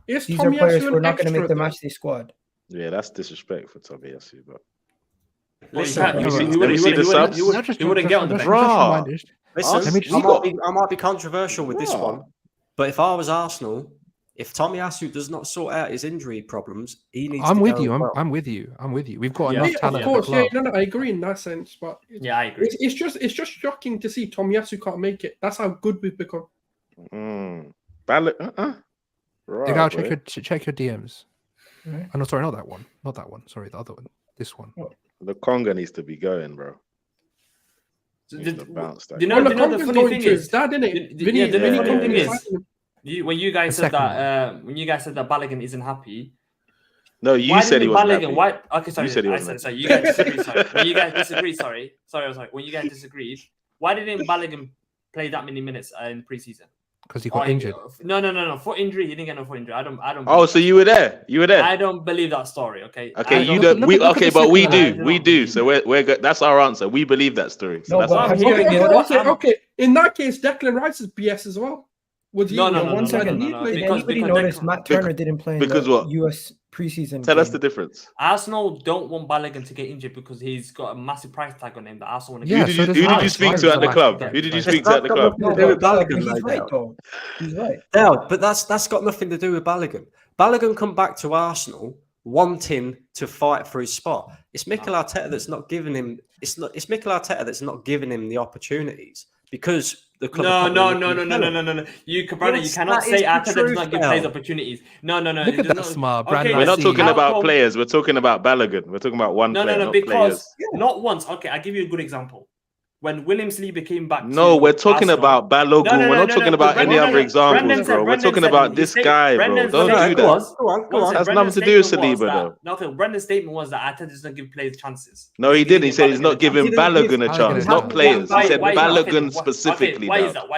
Speaker 6: These are players we're not going to make the matchday squad.
Speaker 1: Yeah, that's disrespectful, Tomiyasu, but.
Speaker 5: Listen,
Speaker 1: you see the subs?
Speaker 5: He wouldn't get on the bench.
Speaker 4: Listen, I might be controversial with this one, but if I was Arsenal, if Tomiyasu does not sort out his injury problems, he needs to go.
Speaker 3: I'm with you. We've got enough talent.
Speaker 2: Of course, I agree in that sense, but
Speaker 5: I agree.
Speaker 2: It's just shocking to see Tomiyasu can't make it. That's how good we've become.
Speaker 3: Check your DMs.
Speaker 6: Right.
Speaker 3: Oh, no, sorry, not that one. Not that one. Sorry, the other one. This one.
Speaker 1: The Conga needs to be going, bro.
Speaker 5: The funny thing is,
Speaker 2: that didn't it?
Speaker 5: The funny thing is, when you guys said that Balogun isn't happy.
Speaker 1: No, you said he wasn't happy.
Speaker 5: Why? Okay, sorry.
Speaker 1: You said he
Speaker 5: I
Speaker 1: wasn't
Speaker 5: said, sorry. You guys disagreed. Sorry. When you guys disagreed, sorry. When you guys disagreed, why didn't Balogun play that many minutes in preseason?
Speaker 3: Because he got injured.
Speaker 5: No. Foot injury. He didn't get no foot injury. I don't.
Speaker 1: Oh, so you were there? You were there?
Speaker 5: I don't believe that story. Okay.
Speaker 1: Okay, you don't. But we do. We do. So we're good. That's our answer. We believe that story. So
Speaker 2: Okay. In that case, Declan Rice is BS as well.
Speaker 6: No. One second. Did anybody notice Matt Turner didn't play in the US preseason?
Speaker 1: Tell us the difference.
Speaker 5: Arsenal don't want Balogun to get injured because he's got a massive price tag on him that Arsenal want to
Speaker 1: get. Who did you speak to at the club? Who did you speak to at the club?
Speaker 6: He's right, though. He's right.
Speaker 4: No, but that's got nothing to do with Balogun. Balogun come back to Arsenal wanting to fight for his spot. It's Mikel Arteta that's not giving him. It's Mikel Arteta that's not giving him the opportunities. Because the club. No.
Speaker 5: You cannot say Arteta does not give players opportunities. No.
Speaker 3: Look at that smart.
Speaker 1: We're not talking about players. We're talking about Balogun. We're talking about one player.
Speaker 5: No. Because not once. Okay, I'll give you a good example. When William Saliba came back.
Speaker 1: No, we're talking about Balogun. We're not talking about any other examples, bro. We're talking about this guy, bro. Don't do that.
Speaker 4: Go on.
Speaker 1: It has nothing to do with Saliba, though.
Speaker 5: No, Brendan's statement was that Arteta does not give players chances.
Speaker 1: No, he didn't. He said he's not giving Balogun a chance, not players. He said Balogun specifically.
Speaker 5: Why is that?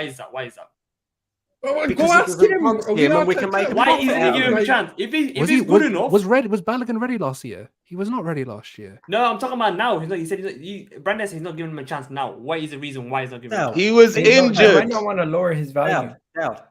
Speaker 2: Go ask him.
Speaker 4: And we can make.
Speaker 5: Why isn't he giving him a chance? If he's good enough,
Speaker 3: was Balogun ready last year? He was not ready last year.
Speaker 5: No, I'm talking about now. He said Brendan said he's not giving him a chance now. What is the reason why he's not giving him a chance?
Speaker 1: He was injured.
Speaker 6: I don't want to lower his value.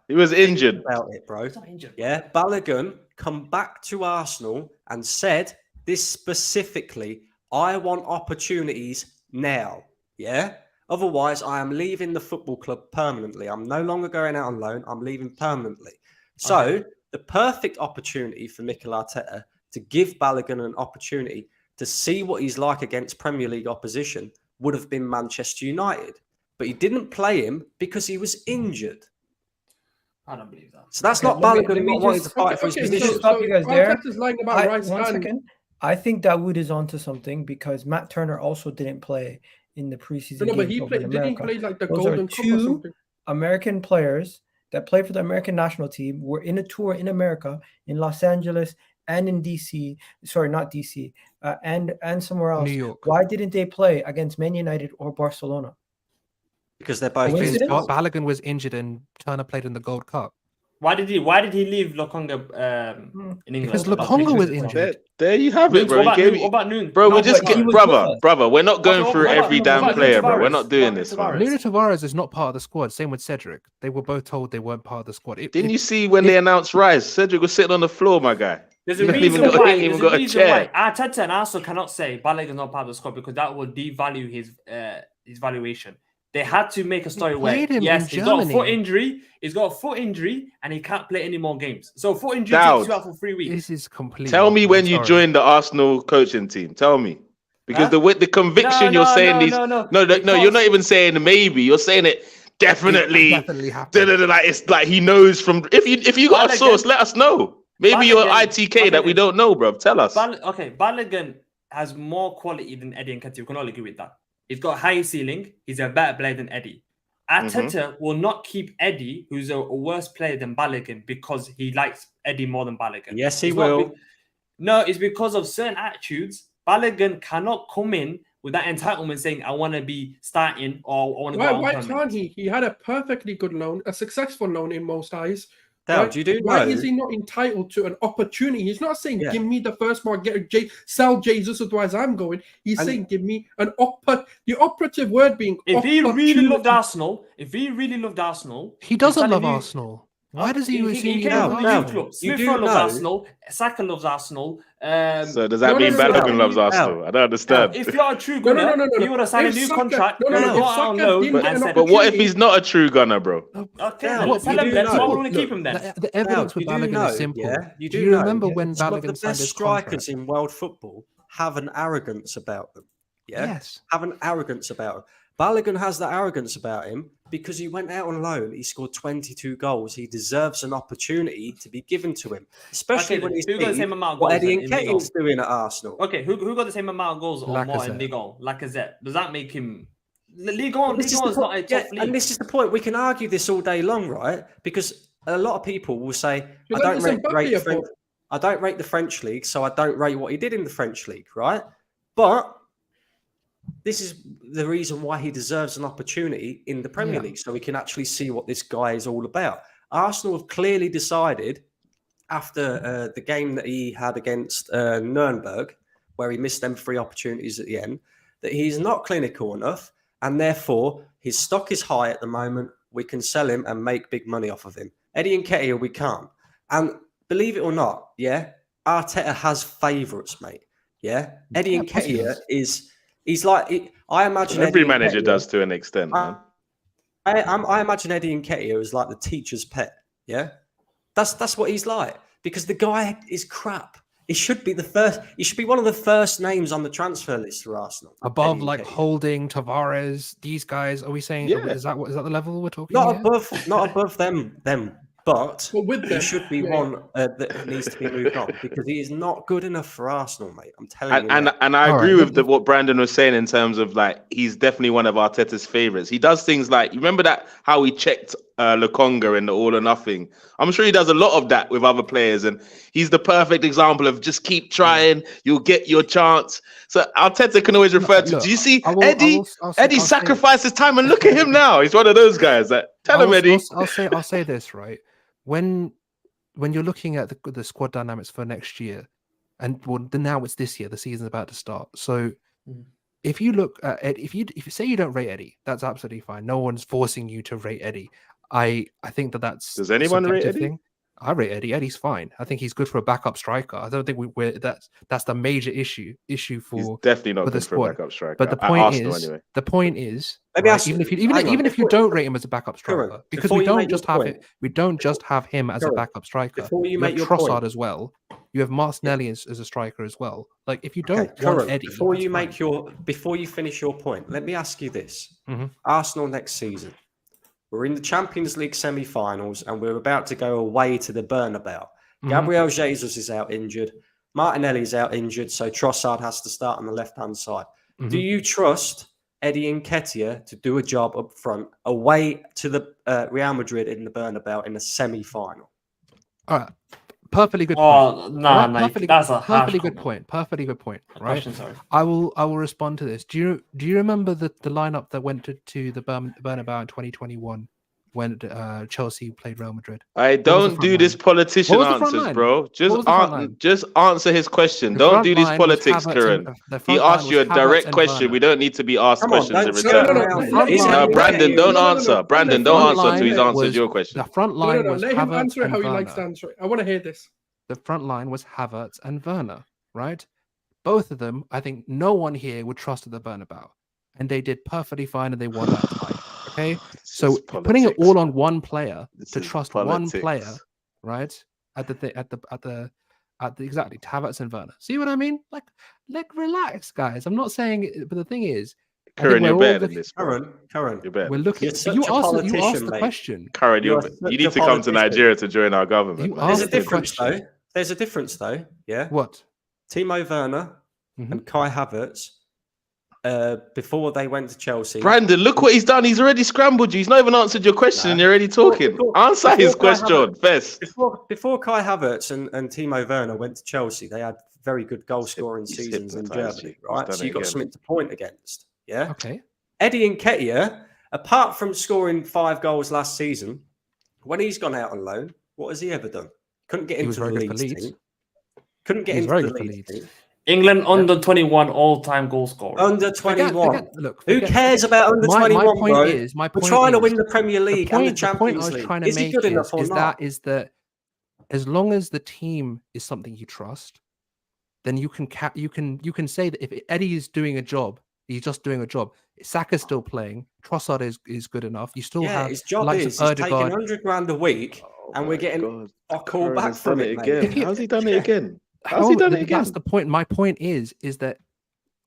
Speaker 1: He was injured.
Speaker 4: About it, bro.
Speaker 5: He's not injured.
Speaker 4: Yeah, Balogun come back to Arsenal and said this specifically. I want opportunities now. Yeah. Otherwise, I am leaving the football club permanently. I'm no longer going out on loan. I'm leaving permanently. So the perfect opportunity for Mikel Arteta to give Balogun an opportunity to see what he's like against Premier League opposition would have been Manchester United. But he didn't play him because he was injured.
Speaker 5: I don't believe that.
Speaker 4: So that's not Balogun not wanting to fight for his position.
Speaker 6: Stop you guys there.
Speaker 2: One
Speaker 6: second. I think Dawood is onto something because Matt Turner also didn't play in the preseason.
Speaker 2: No, but he played. Didn't he play like the Golden Cup or something?
Speaker 6: American players that play for the American national team were in a tour in America, in Los Angeles and in DC. Sorry, not DC, and somewhere else.
Speaker 3: New York.
Speaker 6: Why didn't they play against Man United or Barcelona?
Speaker 4: because they're both.
Speaker 6: Coincidence?
Speaker 3: Because Balogun was injured and Turner played in the Gold Cup.
Speaker 5: Why did he leave Lokonga in England?
Speaker 3: Because Lokonga was
Speaker 1: There,
Speaker 3: injured.
Speaker 1: there you have it,
Speaker 5: Nunes,
Speaker 1: bro.
Speaker 5: what
Speaker 1: He
Speaker 5: about
Speaker 1: gave
Speaker 5: What about Nunes?
Speaker 1: Bro,
Speaker 6: No,
Speaker 1: we're just
Speaker 6: but he
Speaker 1: get,
Speaker 6: was with us.
Speaker 1: brother. We're not going
Speaker 5: Okay,
Speaker 1: through
Speaker 5: what about-
Speaker 1: every
Speaker 5: what
Speaker 1: damn
Speaker 5: about
Speaker 1: player,
Speaker 5: Nuno
Speaker 1: bro. We're
Speaker 5: Tavares?
Speaker 1: not doing
Speaker 5: What
Speaker 1: this,
Speaker 5: about
Speaker 1: man.
Speaker 5: Nuno
Speaker 3: Nuno Tavares is not part of the squad. Same with Cedric. They were both told they weren't part of the squad.
Speaker 1: Didn't you see when they announced Rice? Cedric was sitting on the floor, my guy.
Speaker 5: There's
Speaker 1: He
Speaker 5: a
Speaker 1: ain't
Speaker 5: reason
Speaker 1: even got-
Speaker 5: why.
Speaker 1: he ain't even
Speaker 5: There's a
Speaker 1: got a
Speaker 5: reason why
Speaker 1: chair.
Speaker 5: Arteta and Arsenal cannot say Balogun's not part of the squad because that will devalue his valuation. They had to make a story where
Speaker 3: played him
Speaker 5: yes,
Speaker 3: in
Speaker 5: he's got a foot
Speaker 3: Germany.
Speaker 5: injury. He's got a foot injury, and he can't play any more games. So foot injury
Speaker 1: Dowd.
Speaker 5: takes you out for 3 weeks.
Speaker 3: This is completely.
Speaker 1: Tell me when
Speaker 3: I'm
Speaker 1: you
Speaker 3: sorry.
Speaker 1: joined the Arsenal coaching team. Tell me. Because
Speaker 5: Huh?
Speaker 1: the conviction you're saying these. No, you're
Speaker 5: Because-
Speaker 1: not even saying maybe. You're saying it definitely.
Speaker 3: Definitely happened.
Speaker 1: Like it's like he knows from. If you got a
Speaker 5: Balogun-
Speaker 1: source, let us know. Maybe you're
Speaker 5: Balogun-
Speaker 1: ITK that we
Speaker 5: Balogun-
Speaker 1: don't know, bro. Tell us.
Speaker 5: Balogun has more quality than Eddie and Nketiah. We can all agree with that. He's got a higher ceiling. He's a better player than Eddie. Arteta will not keep Eddie, who's a worse player than Balogun, because he likes Eddie more than Balogun.
Speaker 4: Yes, he
Speaker 5: It's not
Speaker 4: will.
Speaker 5: No, it's because of certain attitudes. Balogun cannot come in with that entitlement saying, I want to be starting or I want to go
Speaker 2: Why
Speaker 5: on
Speaker 2: can't
Speaker 5: permanent.
Speaker 2: he? He had a perfectly good loan, a successful loan in most eyes.
Speaker 4: Dowd,
Speaker 2: Right?
Speaker 4: you do
Speaker 2: Why
Speaker 4: know.
Speaker 2: is he not entitled to an opportunity? He's not saying,
Speaker 4: Yeah.
Speaker 2: give me the first one, sell Jesus, otherwise I'm going. He's
Speaker 4: And-
Speaker 2: saying, give me an the operative word being
Speaker 5: If he really loved
Speaker 2: opportunity.
Speaker 5: Arsenal,
Speaker 3: He doesn't
Speaker 5: telling
Speaker 3: love
Speaker 5: you-
Speaker 3: Arsenal. Why does he assume
Speaker 5: he
Speaker 3: he
Speaker 5: came
Speaker 3: loves
Speaker 5: from
Speaker 4: No,
Speaker 5: the youth
Speaker 3: Arsenal?
Speaker 5: club.
Speaker 4: You
Speaker 5: Smith
Speaker 4: do
Speaker 5: Rowe loves
Speaker 4: know-
Speaker 5: Arsenal. Saka loves Arsenal.
Speaker 1: So does that
Speaker 2: No,
Speaker 1: mean
Speaker 2: no, no,
Speaker 1: Balogun
Speaker 2: no.
Speaker 1: loves Arsenal? I don't understand.
Speaker 5: If you're a true
Speaker 2: No,
Speaker 5: gunner,
Speaker 2: no.
Speaker 5: he would have signed a
Speaker 2: If
Speaker 5: new
Speaker 2: Saka-
Speaker 5: contract.
Speaker 2: no,
Speaker 5: go
Speaker 2: if
Speaker 5: out on
Speaker 2: Saka
Speaker 5: loan
Speaker 2: didn't get
Speaker 5: and
Speaker 2: an
Speaker 5: said,
Speaker 1: But what if
Speaker 2: opportunity-
Speaker 1: he's not a true gunner, bro?
Speaker 5: okay,
Speaker 4: Dowd,
Speaker 5: then
Speaker 4: you
Speaker 5: tell him
Speaker 4: do
Speaker 5: then. So why
Speaker 4: know-
Speaker 5: would we keep him then?
Speaker 3: The evidence
Speaker 4: Dowd,
Speaker 3: with
Speaker 4: you do
Speaker 3: Balogun
Speaker 4: know,
Speaker 3: is simple.
Speaker 4: yeah? You
Speaker 3: do
Speaker 4: do
Speaker 3: you
Speaker 4: know,
Speaker 3: remember
Speaker 4: yeah,
Speaker 3: when
Speaker 4: some of the
Speaker 3: Balogun signed
Speaker 4: best
Speaker 3: his
Speaker 4: strikers
Speaker 3: contract?
Speaker 4: in world football have an arrogance about them. Yeah,
Speaker 3: Yes.
Speaker 4: have an arrogance about him. Balogun has that arrogance about him because he went out on loan. He scored 22 goals. He deserves an opportunity to be given to him, especially
Speaker 5: Okay,
Speaker 4: when he's
Speaker 5: who got the same amount of
Speaker 4: what
Speaker 5: goals
Speaker 4: Eddie
Speaker 5: then in Ligue
Speaker 4: Nketiah's doing at Arsenal.
Speaker 5: Okay, who got the same amount of goals or more in
Speaker 3: Lacazette.
Speaker 5: Ligue 1? Lacazette. Does that make him... Ligue 1
Speaker 4: This
Speaker 5: is
Speaker 4: is the
Speaker 5: not a
Speaker 4: point,
Speaker 5: tough league.
Speaker 4: and this is the point. We can argue this all day long, right? Because a lot of people will say,
Speaker 2: Should
Speaker 4: I
Speaker 2: I
Speaker 4: don't
Speaker 2: listen back
Speaker 4: rate
Speaker 2: to you,
Speaker 4: French,
Speaker 2: Paul?
Speaker 4: I don't rate the French league, so I don't rate what he did in the French league, right? But this is the reason why he deserves an opportunity in the Premier
Speaker 3: Yeah.
Speaker 4: League, so we can actually see what this guy is all about. Arsenal have clearly decided after the game that he had against Nuremberg, where he missed them 3 opportunities at the end, that he's not clinical enough, and therefore his stock is high at the moment. We can sell him and make big money off of him. Eddie Nketiah, we can't. And believe it or not, yeah, Arteta has favourites, mate. Yeah, Eddie
Speaker 3: Yeah, of course he
Speaker 4: Nketiah
Speaker 3: does.
Speaker 4: he's like, I imagine
Speaker 1: Every
Speaker 4: Eddie
Speaker 1: manager
Speaker 4: Nketiah-
Speaker 1: does to an extent, man.
Speaker 4: I imagine Eddie Nketiah is like the teacher's pet. Yeah, that's what he's like, because the guy is crap. He should be He should be one of the first names on the transfer list for Arsenal.
Speaker 3: Above
Speaker 4: Eddie
Speaker 3: like
Speaker 4: Nketiah.
Speaker 3: Holding, Tavares, these guys. Are we saying?
Speaker 1: Yeah.
Speaker 3: Is that the level we're talking?
Speaker 4: Not
Speaker 3: here?
Speaker 4: above them. But
Speaker 2: But with
Speaker 4: he
Speaker 2: them,
Speaker 4: should be
Speaker 2: yeah.
Speaker 4: one that needs to be moved on, because he is not good enough for Arsenal, mate. I'm telling you.
Speaker 1: And
Speaker 4: now.
Speaker 1: I
Speaker 3: All
Speaker 1: agree
Speaker 3: right,
Speaker 1: with what Brandon was saying in terms of like he's definitely one of Arteta's favorites. He does things like, you remember that how he checked Lokonga in the All or Nothing. I'm sure he does a lot of that with other players, and he's the perfect example of just keep trying, you'll get your chance. So Arteta can always refer to.
Speaker 3: Look,
Speaker 1: Do you see
Speaker 3: I will-
Speaker 1: Eddie?
Speaker 3: I'll say-
Speaker 1: Eddie
Speaker 3: I'll say-
Speaker 1: sacrificed his time, and look at him now. He's one of those guys. That tell him, Eddie.
Speaker 3: I'll say this, right. When you're looking at the squad dynamics for next year, and now it's this year, the season's about to start. So if you look at Eddie, if you say you don't rate Eddie, that's absolutely fine. No one's forcing you to rate Eddie. I think that's
Speaker 1: Does anyone
Speaker 3: a
Speaker 1: rate
Speaker 3: subjective
Speaker 1: Eddie?
Speaker 3: thing. I rate Eddie. Eddie's fine. I think he's good for a backup striker. I don't think that's the major issue
Speaker 1: He's
Speaker 3: for
Speaker 1: definitely not
Speaker 3: for the
Speaker 1: good for a
Speaker 3: squad.
Speaker 1: backup striker.
Speaker 3: But the
Speaker 1: At
Speaker 3: point
Speaker 1: Arsenal,
Speaker 3: is,
Speaker 1: anyway.
Speaker 3: the point is,
Speaker 4: Let me
Speaker 3: right,
Speaker 4: ask
Speaker 3: even
Speaker 4: you-
Speaker 3: if you
Speaker 4: hang on,
Speaker 3: even if you
Speaker 4: before-
Speaker 3: don't rate him as a backup
Speaker 4: Kieran,
Speaker 3: striker, because
Speaker 4: before
Speaker 3: we
Speaker 4: you
Speaker 3: don't
Speaker 4: make your
Speaker 3: just have
Speaker 4: point-
Speaker 3: it, we don't just have him as a
Speaker 4: Kieran,
Speaker 3: backup striker.
Speaker 4: before you
Speaker 3: You
Speaker 4: make
Speaker 3: have
Speaker 4: your
Speaker 3: Trossard
Speaker 4: point-
Speaker 3: as well. You have Martinelli as a striker as well. Like if you
Speaker 4: Okay,
Speaker 3: don't want
Speaker 4: Kieran,
Speaker 3: Eddie,
Speaker 4: before
Speaker 3: that's
Speaker 4: you
Speaker 3: fine.
Speaker 4: before you finish your point, let me ask you this:
Speaker 3: Mhm.
Speaker 4: Arsenal next season, we're in the Champions League semi-finals, and we're about to go away to the Bernabeu.
Speaker 3: Mhm.
Speaker 4: Gabriel Jesus is out injured. Martinelli's out injured, so Trossard has to start on the left-hand side. Do
Speaker 3: Mhm.
Speaker 4: you trust Eddie Nketiah to do a job up front away to the Real Madrid in the Bernabeu in the semi-final?
Speaker 3: All right. perfectly good point.
Speaker 5: Oh no,
Speaker 3: Right?
Speaker 5: no,
Speaker 3: Perfectly,
Speaker 5: that's a harsh
Speaker 3: perfectly good
Speaker 5: comment.
Speaker 3: point. Perfectly good point. Right.
Speaker 5: Question, sorry.
Speaker 3: I will respond to this. Do you remember the lineup that went to the Bernabeu in 2021 when Chelsea played Real Madrid?
Speaker 1: I
Speaker 3: What was the
Speaker 1: don't
Speaker 3: front
Speaker 1: do
Speaker 3: line?
Speaker 1: this politician
Speaker 3: What was the front
Speaker 1: answers,
Speaker 3: line?
Speaker 1: bro.
Speaker 3: What was the front line?
Speaker 1: Just answer his question.
Speaker 3: The
Speaker 1: Don't
Speaker 3: front
Speaker 1: do this
Speaker 3: line was
Speaker 1: politics,
Speaker 3: Havertz
Speaker 1: Kieran.
Speaker 3: the
Speaker 1: He
Speaker 3: front line
Speaker 1: asked you
Speaker 3: was
Speaker 1: a
Speaker 3: Havertz
Speaker 1: direct
Speaker 3: and
Speaker 1: question.
Speaker 3: Werner.
Speaker 1: We don't need to be asked
Speaker 4: Come on,
Speaker 1: questions in
Speaker 4: don't
Speaker 1: return.
Speaker 4: skirt
Speaker 2: No,
Speaker 4: around
Speaker 2: let
Speaker 4: it.
Speaker 2: him
Speaker 4: Is it
Speaker 1: No,
Speaker 2: answer.
Speaker 1: Brandon,
Speaker 4: Brandon,
Speaker 1: don't
Speaker 2: No,
Speaker 1: answer. Brandon,
Speaker 3: The
Speaker 1: don't
Speaker 3: front
Speaker 1: answer until he's
Speaker 3: line
Speaker 1: answered
Speaker 3: was
Speaker 1: your question.
Speaker 3: the front line was
Speaker 2: Let him
Speaker 3: Havertz
Speaker 2: answer it
Speaker 3: and
Speaker 2: how he likes to
Speaker 3: Werner.
Speaker 2: answer it. I want to hear this.
Speaker 3: The front line was Havertz and Werner, right? Both of them, I think no one here would trust at the Bernabeu. And they did perfectly fine and they won that tie. Okay? So
Speaker 1: This is
Speaker 3: putting it
Speaker 1: politics.
Speaker 3: all on one player
Speaker 1: This
Speaker 3: to
Speaker 1: is
Speaker 3: trust one
Speaker 1: politics.
Speaker 3: player, right? At the exactly Havertz and Werner. See what I mean? Like relax, guys. I'm not saying but the thing is, I think
Speaker 1: Kieran,
Speaker 3: we're
Speaker 1: you're
Speaker 3: all
Speaker 1: better than
Speaker 3: looking,
Speaker 1: this, bro.
Speaker 4: Karen,
Speaker 1: You're better.
Speaker 3: we're
Speaker 1: than
Speaker 3: looking.
Speaker 4: You're such
Speaker 3: You
Speaker 4: a
Speaker 3: asked
Speaker 4: politician,
Speaker 3: the
Speaker 4: mate.
Speaker 3: question.
Speaker 1: Kieran,
Speaker 4: You're
Speaker 1: you
Speaker 4: such
Speaker 1: need
Speaker 4: a
Speaker 1: to come to
Speaker 4: politician.
Speaker 1: Nigeria to join our government.
Speaker 3: You
Speaker 1: man.
Speaker 4: There's a
Speaker 3: asked the
Speaker 4: difference,
Speaker 3: question.
Speaker 4: though. There's a difference, though. Yeah.
Speaker 3: What?
Speaker 4: Timo Werner
Speaker 3: Mhm.
Speaker 4: and Kai Havertz, before they went to Chelsea.
Speaker 1: Brandon, look what he's done. He's already scrambled you. He's not even answered your question, and you're already talking. Answer his
Speaker 4: Kai
Speaker 1: question
Speaker 4: Havertz-
Speaker 1: first.
Speaker 4: Before Kai Havertz and Timo Werner went to Chelsea, they had very good goal scoring
Speaker 1: He's
Speaker 4: seasons in
Speaker 1: hypnotised
Speaker 4: Germany,
Speaker 1: you. He's
Speaker 4: right?
Speaker 1: done
Speaker 4: So
Speaker 1: it
Speaker 4: you've got
Speaker 1: again.
Speaker 4: something to point against. Yeah.
Speaker 3: Okay.
Speaker 4: Eddie Nketiah, apart from scoring 5 goals last season, when he's gone out on loan, what has he ever done? Couldn't get
Speaker 3: He was
Speaker 4: into the
Speaker 3: very good for
Speaker 4: Leeds
Speaker 3: Leeds.
Speaker 4: team. Couldn't get
Speaker 3: He was
Speaker 4: into
Speaker 3: very
Speaker 4: the
Speaker 3: good for
Speaker 4: Leeds
Speaker 3: Leeds.
Speaker 4: team.
Speaker 5: England under 21 all-time goal scorer.
Speaker 4: Under 21. Who
Speaker 3: Forget-
Speaker 4: cares about under
Speaker 3: my
Speaker 4: 21,
Speaker 3: point
Speaker 4: bro?
Speaker 3: is, my
Speaker 4: We're
Speaker 3: point
Speaker 4: trying to
Speaker 3: is-
Speaker 4: win the Premier League and the
Speaker 3: the point I
Speaker 4: Champions
Speaker 3: was
Speaker 4: League.
Speaker 3: trying to
Speaker 4: Is he
Speaker 3: make
Speaker 4: good enough or
Speaker 3: is
Speaker 4: not?
Speaker 3: that as long as the team is something you trust, then you can say that if Eddie is doing a job, he's just doing a job. Saka's still playing. Trossard is good enough. You still have
Speaker 4: his job
Speaker 3: likes
Speaker 4: is
Speaker 3: of
Speaker 4: he's taking
Speaker 3: Ødegaard.
Speaker 4: 100 grand a week, and we're getting a call back
Speaker 1: has
Speaker 4: from
Speaker 1: done
Speaker 4: it,
Speaker 1: it
Speaker 4: mate.
Speaker 1: again.
Speaker 3: If you-
Speaker 1: How's he done it again? How's he
Speaker 3: How-
Speaker 1: done it again?
Speaker 3: That's the point. My point is that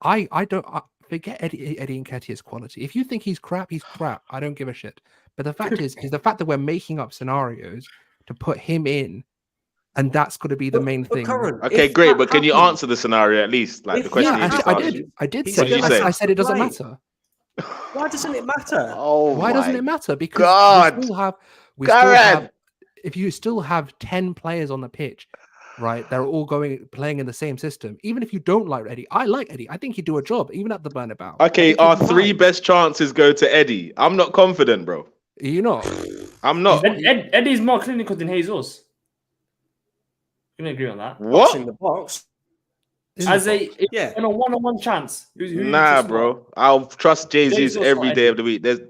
Speaker 3: I don't forget Eddie Nketiah's quality. If you think he's crap, he's crap. I don't give a shit. But the fact is the fact that we're making up scenarios to put him in, and that's got to be the main thing.
Speaker 4: Curran,
Speaker 1: Okay,
Speaker 4: if
Speaker 1: great,
Speaker 4: that
Speaker 1: but can you
Speaker 4: happens-
Speaker 1: answer the scenario at least? Like the
Speaker 4: If
Speaker 1: question
Speaker 4: that
Speaker 1: you just
Speaker 3: I
Speaker 1: asked.
Speaker 3: did. I did
Speaker 4: He's
Speaker 3: say.
Speaker 1: What did you say?
Speaker 3: I said it doesn't
Speaker 4: Play.
Speaker 3: matter.
Speaker 4: Why doesn't it matter?
Speaker 1: Oh,
Speaker 3: Why doesn't it matter? Because
Speaker 1: God.
Speaker 3: we still have.
Speaker 1: Karen!
Speaker 3: If you still have 10 players on the pitch, right? They're all playing in the same system. Even if you don't like Eddie, I like Eddie. I think he'd do a job, even at the Bernabeu.
Speaker 1: Okay,
Speaker 3: I
Speaker 1: our
Speaker 3: think he'd be
Speaker 1: 3
Speaker 3: fine.
Speaker 1: best chances go to Eddie. I'm not confident, bro.
Speaker 3: You know,
Speaker 1: I'm not.
Speaker 5: Eddie's more clinical than Jesus. Can you agree on that?
Speaker 4: Box in
Speaker 1: What?
Speaker 4: the box.
Speaker 5: As a
Speaker 4: Yeah.
Speaker 5: in a one-on-one chance. Who you
Speaker 1: Nah,
Speaker 5: trust more?
Speaker 1: bro. I'll trust Jesus
Speaker 5: Jesus
Speaker 1: every
Speaker 5: or
Speaker 1: day
Speaker 5: Eddie?
Speaker 1: of the week. There's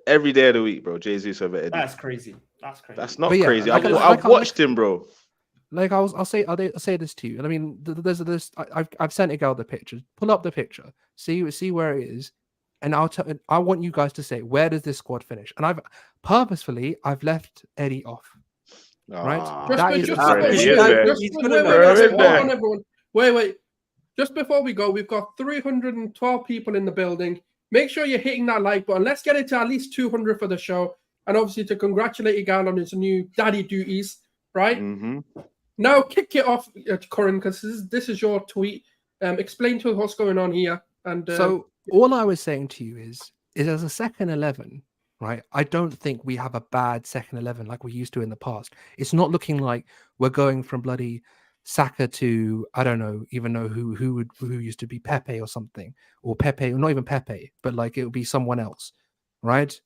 Speaker 1: every day of the week, bro. Jesus over Eddie.
Speaker 5: That's crazy. That's crazy.
Speaker 1: That's not
Speaker 3: But yeah,
Speaker 1: crazy.
Speaker 3: like-
Speaker 1: I've watched him, bro.
Speaker 3: like I'll say this to you. And I mean, there's this. I've sent Igal the pictures. Pull up the picture. See where it is, and I want you guys to say where does this squad finish. And I've left Eddie off. Right?
Speaker 1: Ah,
Speaker 3: That is-
Speaker 1: he's
Speaker 2: Hold
Speaker 1: already
Speaker 4: you
Speaker 1: in
Speaker 4: know,
Speaker 1: there.
Speaker 4: he's
Speaker 2: on,
Speaker 4: good enough.
Speaker 2: everyone. Wait. Just before we go, we've got 312 people in the building. Make sure you're hitting that like button. Let's get it to at least 200 for the show. And obviously to congratulate Igal on his new daddy duties, right?
Speaker 1: Mm-hmm.
Speaker 2: Now kick it off, Corin, because this is your tweet. Explain to us what's going on here. And
Speaker 3: So all I was saying to you is as a second 11, right? I don't think we have a bad second 11 like we used to in the past. It's not looking like we're going from bloody Saka to I don't know who used to be Pepe or something, or Pepe, or not even Pepe, but like it would be someone else, right?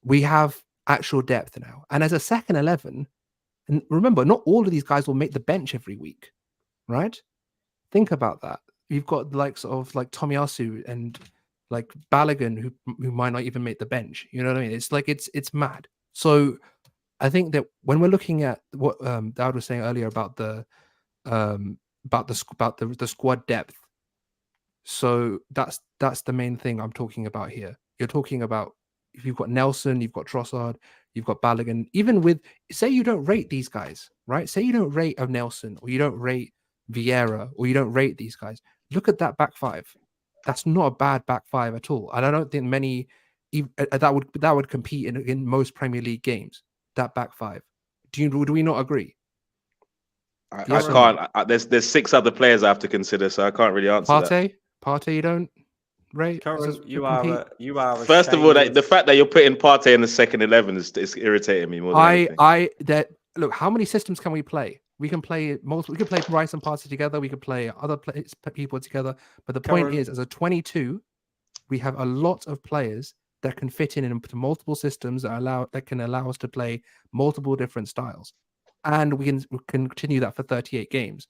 Speaker 3: We have actual depth now, and as a second 11, and remember, not all of these guys will make the bench every week, right? Think about that. You've got the likes of like Tomiyasu and like Balogun who might not even make the bench. You know what I mean? It's like it's mad. So I think that when we're looking at what Dowd was saying earlier about the squad depth, so that's the main thing I'm talking about here. You're talking about if you've got Nelson, you've got Trossard, you've got Balogun. Even with say you don't rate these guys, right? Say you don't rate of Nelson, or you don't rate Vieira, or you don't rate these guys. Look at that back five. That's not a bad back five at all, and I don't think many that would compete in most Premier League games. That back five. Do we not agree?
Speaker 1: I
Speaker 3: Yes or
Speaker 1: can't. There's 6 other players I have to consider, so I can't really answer that.
Speaker 3: Partey, you don't rate.
Speaker 4: Curran, you are.
Speaker 1: First of all,
Speaker 4: ashamed
Speaker 1: the fact that you're putting Partey in the second 11 is irritating me more than anything.
Speaker 3: Look. How many systems can we play? We can play multiple. We can play Bryce and Party together. We can play other people together. But the point is, as a 22, we have a lot of players that can fit in into multiple systems that can allow us to play multiple different styles, and we can continue that for 38 games.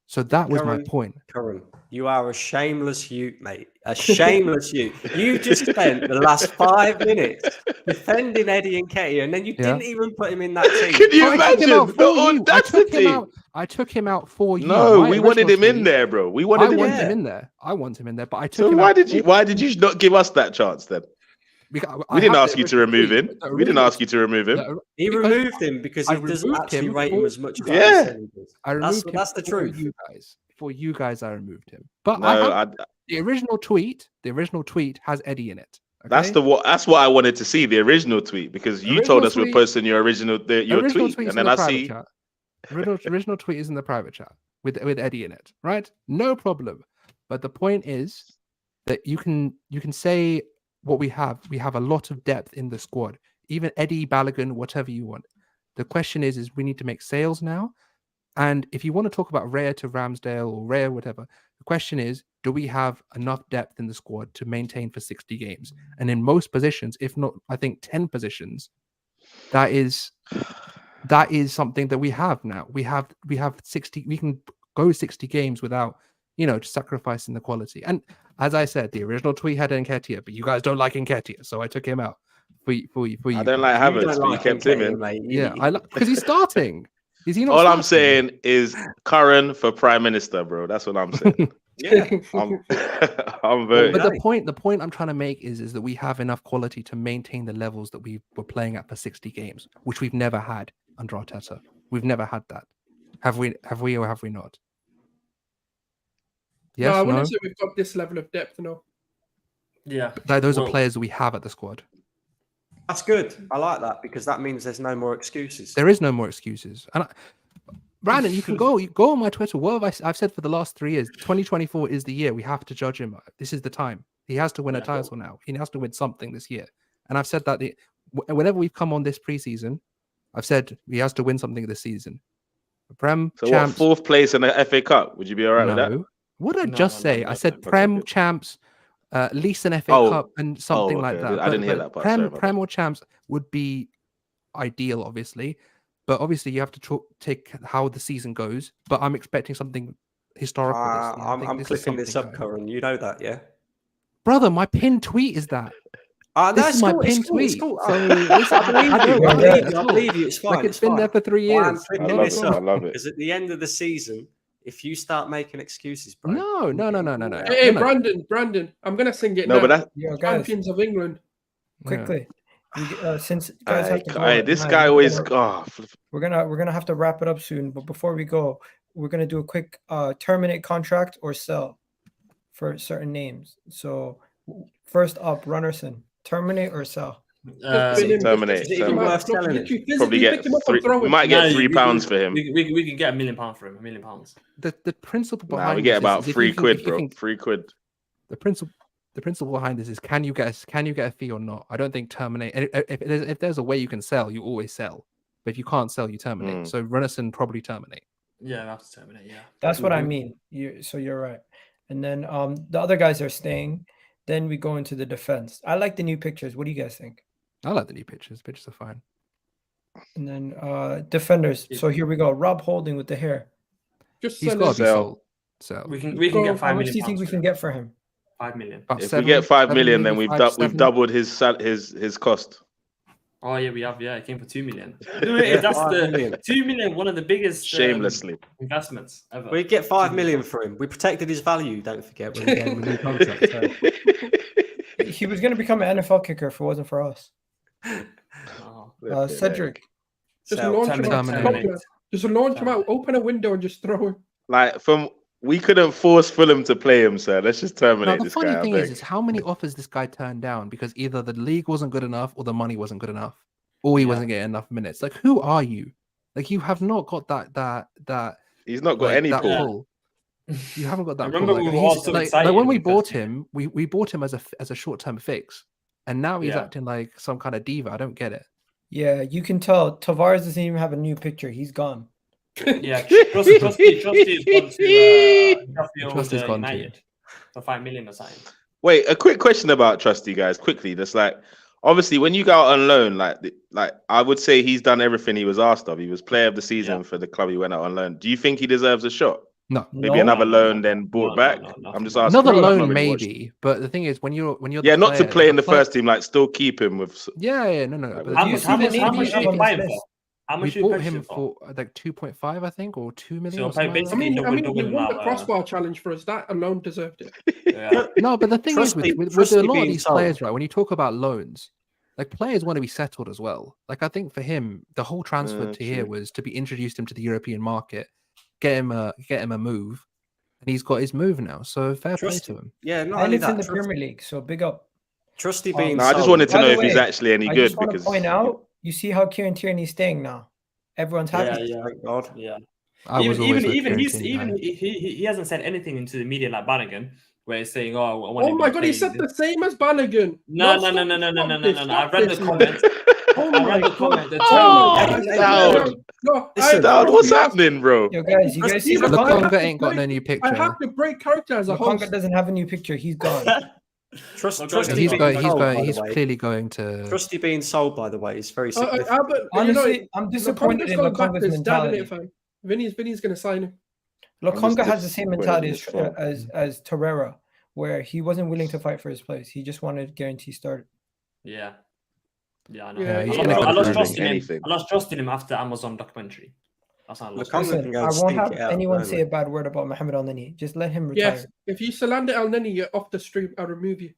Speaker 3: So that was my point.
Speaker 4: Curran, you are a shameless youth, mate. A shameless youth. You just spent the last 5 minutes defending Eddie Nketiah, and then you didn't even put him in that team.
Speaker 1: Can you imagine the audacity?
Speaker 3: I took him out for you.
Speaker 1: No, we wanted him in there, bro. We wanted him
Speaker 3: in there. I want him in there, but I took him
Speaker 1: out.
Speaker 3: So
Speaker 1: why did you not give us that chance then? We didn't ask you to remove him. We didn't ask you to remove him.
Speaker 4: He removed him because he doesn't actually rate him as much as that's the truth.
Speaker 3: For you guys, I removed him. But the original tweet has Eddie in it. Okay?
Speaker 1: That's what I wanted to see, the original tweet, because you told us we're posting your original tweet, and then I see
Speaker 3: original tweet is in the private chat with Eddie in it, right? No problem. But the point is that you can say what we have a lot of depth in the squad, even Eddie, Balogun, whatever you want. The question is we need to make sales now. And if you want to talk about Raya to Ramsdale or Raya, whatever, the question is, do we have enough depth in the squad to maintain for 60 games? And in most positions, if not, I think 10 positions, that is something that we have now. We have 60, we can go 60 games without, sacrificing the quality. And as I said, the original tweet had Nketiah, but you guys don't like Nketiah, so I took him out for you.
Speaker 1: I don't like Havertz, but you kept him in.
Speaker 4: Mate.
Speaker 3: Yeah, because he's starting. Is he not
Speaker 1: All
Speaker 3: starting?
Speaker 1: I'm saying is Curran for Prime Minister, bro. That's what I'm saying. I'm voting.
Speaker 3: But the point I'm trying to make is that we have enough quality to maintain the levels that we were playing at for 60 games, which we've never had under Arteta. We've never had that. Have we or have we not? Yes,
Speaker 2: no, I wouldn't say we've got this level of depth, no.
Speaker 5: Yeah.
Speaker 3: Those are players that we have at the squad.
Speaker 4: That's good. I like that because that means there's no more excuses.
Speaker 3: There is no more excuses. And Brandon, you can go on my Twitter. What have I've said for the last 3 years? 2024 is the year we have to judge him. This is the time. He has to win a title now. He has to win something this year. And I've said that whenever we've come on this preseason, I've said he has to win something this season.
Speaker 1: Champs, 4th place in the FA Cup? Would you be all right with that?
Speaker 3: What did I just say? I said Champs, at least an FA Cup and something like that.
Speaker 1: I didn't hear that part.
Speaker 3: Prem or Champs would be ideal, obviously. But obviously, you have to take how the season goes. But I'm expecting something historical.
Speaker 4: I'm clicking this up, Curran. You know that, yeah?
Speaker 3: Brother, my pinned tweet is that. This is my pinned tweet.
Speaker 4: Cool.
Speaker 3: So
Speaker 4: I believe you. It's fine.
Speaker 3: It's been there for 3 years.
Speaker 1: I love it.
Speaker 4: Because at the end of the season, if you start making excuses, bro.
Speaker 3: No.
Speaker 2: Hey, Brandon, I'm gonna sing it.
Speaker 1: No,
Speaker 2: now.
Speaker 1: but that's
Speaker 2: Champions of England.
Speaker 6: Quickly, since guys have to go,
Speaker 1: this guy always.
Speaker 6: We're gonna have to wrap it up soon. But before we go, we're gonna do a quick terminate contract or sell for certain names. So first up, Runnerson, terminate or sell.
Speaker 1: Terminate. Probably get we might get £3 for him.
Speaker 5: We can get £1 million for him. £1 million.
Speaker 3: The principle behind
Speaker 1: we get about
Speaker 3: £3,
Speaker 1: bro. £3.
Speaker 3: The principle behind this is can you get a fee or not? I don't think terminate. If there's a way you can sell, you always sell. But if you can't sell, you terminate. So Runnerson probably terminate.
Speaker 5: Yeah, I have to terminate. Yeah,
Speaker 6: that's what I mean. You're right. And then the other guys are staying. Then we go into the defense. I like the new pictures. What do you guys think?
Speaker 3: I like the new pictures. Pictures are fine.
Speaker 6: And then defenders. So here we go. Rob Holding with the hair.
Speaker 2: Just
Speaker 3: he's got to be sold. So
Speaker 5: we can get £5 million.
Speaker 6: How much do you think we can get for him?
Speaker 5: 5 million.
Speaker 1: If we get 5 million, then we've doubled his cost.
Speaker 5: Oh yeah, we have. Yeah, it came for 2 million. That's the 2 million. One of the biggest
Speaker 1: shamelessly
Speaker 5: investments ever.
Speaker 4: We get 5 million for him. We protected his value. Don't forget when we gave him a new contract. So.
Speaker 6: He was going to become an NFL kicker if it wasn't for us. Cedric,
Speaker 2: just launch him out. Open a window and just throw him.
Speaker 1: We couldn't force Fulham to play him, sir. Let's just terminate this guy.
Speaker 3: The funny thing is how many offers this guy turned down because either the league wasn't good enough or the money wasn't good enough, or he wasn't getting enough minutes. Like, who are you? Like, you have not got that.
Speaker 1: He's not got any pull.
Speaker 3: You haven't got that.
Speaker 5: Remember, we were all so excited
Speaker 3: when we bought him, we bought him as a short-term fix, and now he's acting like some kind of diva. I don't get it.
Speaker 6: Yeah, you can tell Tavares doesn't even have a new picture. He's gone.
Speaker 5: Yeah, Trusty has gone to
Speaker 3: Trusty's gone too.
Speaker 5: United for 5 million or something.
Speaker 1: Wait, a quick question about Trusty, guys. Quickly, that's like obviously when you go out on loan, like I would say he's done everything he was asked of. He was player of the season for the club he went out on loan. Do you think he deserves a shot?
Speaker 3: No.
Speaker 1: Maybe another loan, then bought back.
Speaker 5: No.
Speaker 1: I'm just asking.
Speaker 3: Another
Speaker 1: I've not
Speaker 3: loan,
Speaker 1: really watched.
Speaker 3: maybe. But the thing is, when you're
Speaker 1: Yeah,
Speaker 3: the
Speaker 1: not to
Speaker 3: player,
Speaker 1: play in the
Speaker 3: player-
Speaker 1: first team, like still keep him with.
Speaker 3: Yeah, no.
Speaker 1: Like,
Speaker 3: But
Speaker 5: How
Speaker 3: the
Speaker 5: much
Speaker 3: thing is,
Speaker 6: see the name
Speaker 5: are
Speaker 6: you
Speaker 5: you
Speaker 6: have on
Speaker 5: buying
Speaker 6: this
Speaker 5: for?
Speaker 6: list?
Speaker 5: How
Speaker 3: we
Speaker 5: much you
Speaker 3: bought
Speaker 5: purchasing
Speaker 3: him for like 2.5, I think, or 2 million.
Speaker 5: So
Speaker 3: or something like
Speaker 5: basically
Speaker 3: that.
Speaker 5: the
Speaker 2: he
Speaker 5: window
Speaker 2: won the
Speaker 5: now,
Speaker 2: crossbar challenge for us. That alone deserved it.
Speaker 5: Yeah.
Speaker 3: No, but the thing is, with a
Speaker 4: Trusty
Speaker 3: lot of
Speaker 4: being
Speaker 3: these
Speaker 4: sold.
Speaker 3: players, right? When you talk about loans, like players want to be settled as well. Like I think for him, the whole transfer to here
Speaker 1: true.
Speaker 3: was to be introduced him to the European market, get him a move, and he's got his move now. So fair play
Speaker 4: Trusty.
Speaker 3: to him.
Speaker 4: Yeah, not
Speaker 6: And
Speaker 4: only
Speaker 6: it's in
Speaker 4: that.
Speaker 6: the Premier League, so big up.
Speaker 4: Trusty being
Speaker 1: No, I just
Speaker 4: sold.
Speaker 1: wanted to
Speaker 6: By
Speaker 1: know
Speaker 6: the
Speaker 1: if he's
Speaker 6: way,
Speaker 1: actually any
Speaker 6: I
Speaker 1: good
Speaker 6: just want to
Speaker 1: because
Speaker 6: point out, you see how Kieran Tierney's staying now. Everyone's happy.
Speaker 5: Yeah.
Speaker 4: Thank God.
Speaker 5: Yeah.
Speaker 3: I was always with Kieran Tierney.
Speaker 5: He hasn't said anything into the media like Balogun, where he's saying, "Oh, I want
Speaker 2: Oh my god, he said the same as Balogun.
Speaker 5: No.
Speaker 2: Stop this,
Speaker 5: I
Speaker 2: stop
Speaker 5: read the
Speaker 2: this, man.
Speaker 5: comments.
Speaker 2: Oh
Speaker 5: I
Speaker 2: my
Speaker 5: read the
Speaker 2: god.
Speaker 5: comment. They're
Speaker 2: Oh
Speaker 5: telling
Speaker 2: my
Speaker 5: me
Speaker 2: god.
Speaker 5: everything.
Speaker 2: No,
Speaker 4: Listen,
Speaker 1: Dad, what's
Speaker 2: yes.
Speaker 1: happening, bro?
Speaker 6: Yo, guys, you guys see
Speaker 2: Steven,
Speaker 3: The
Speaker 2: I have
Speaker 6: Lokonga?
Speaker 3: Conga
Speaker 2: to
Speaker 3: ain't got no
Speaker 2: break-
Speaker 3: new
Speaker 2: I
Speaker 3: picture.
Speaker 2: have to break character as a
Speaker 6: Lokonga
Speaker 2: host.
Speaker 6: doesn't have a new picture. He's gone.
Speaker 4: Trusty
Speaker 3: He's
Speaker 4: being
Speaker 3: going.
Speaker 4: sold, by the
Speaker 3: He's
Speaker 4: way.
Speaker 3: clearly going to.
Speaker 4: Trusty being sold, by the way, is very significant.
Speaker 2: Albert,
Speaker 6: Honestly, I'm disappointed in Lokonga's mentality.
Speaker 2: Vinny's going to sign him.
Speaker 6: Lokonga has the
Speaker 1: disappointed
Speaker 6: same
Speaker 1: in
Speaker 6: mentality
Speaker 1: his form.
Speaker 6: as Torreira, where he wasn't willing to fight for his place. He just wanted guarantee start.
Speaker 5: Yeah, I know.
Speaker 2: Yeah,
Speaker 3: he's
Speaker 5: I
Speaker 3: gonna
Speaker 5: lost
Speaker 3: go
Speaker 5: trust in him.
Speaker 1: anything.
Speaker 5: I lost trust in him after Amazon documentary. That's how I lost.
Speaker 4: Lokonga
Speaker 6: Listen,
Speaker 4: can go
Speaker 6: I
Speaker 4: and
Speaker 6: won't
Speaker 4: stink
Speaker 6: have
Speaker 4: it out,
Speaker 6: anyone
Speaker 4: don't
Speaker 6: say
Speaker 4: we?
Speaker 6: a bad word about Mohamed Al-Nani. Just let him retire.
Speaker 2: Yes, if you slander El Neni, you're off the stream. I'll remove you.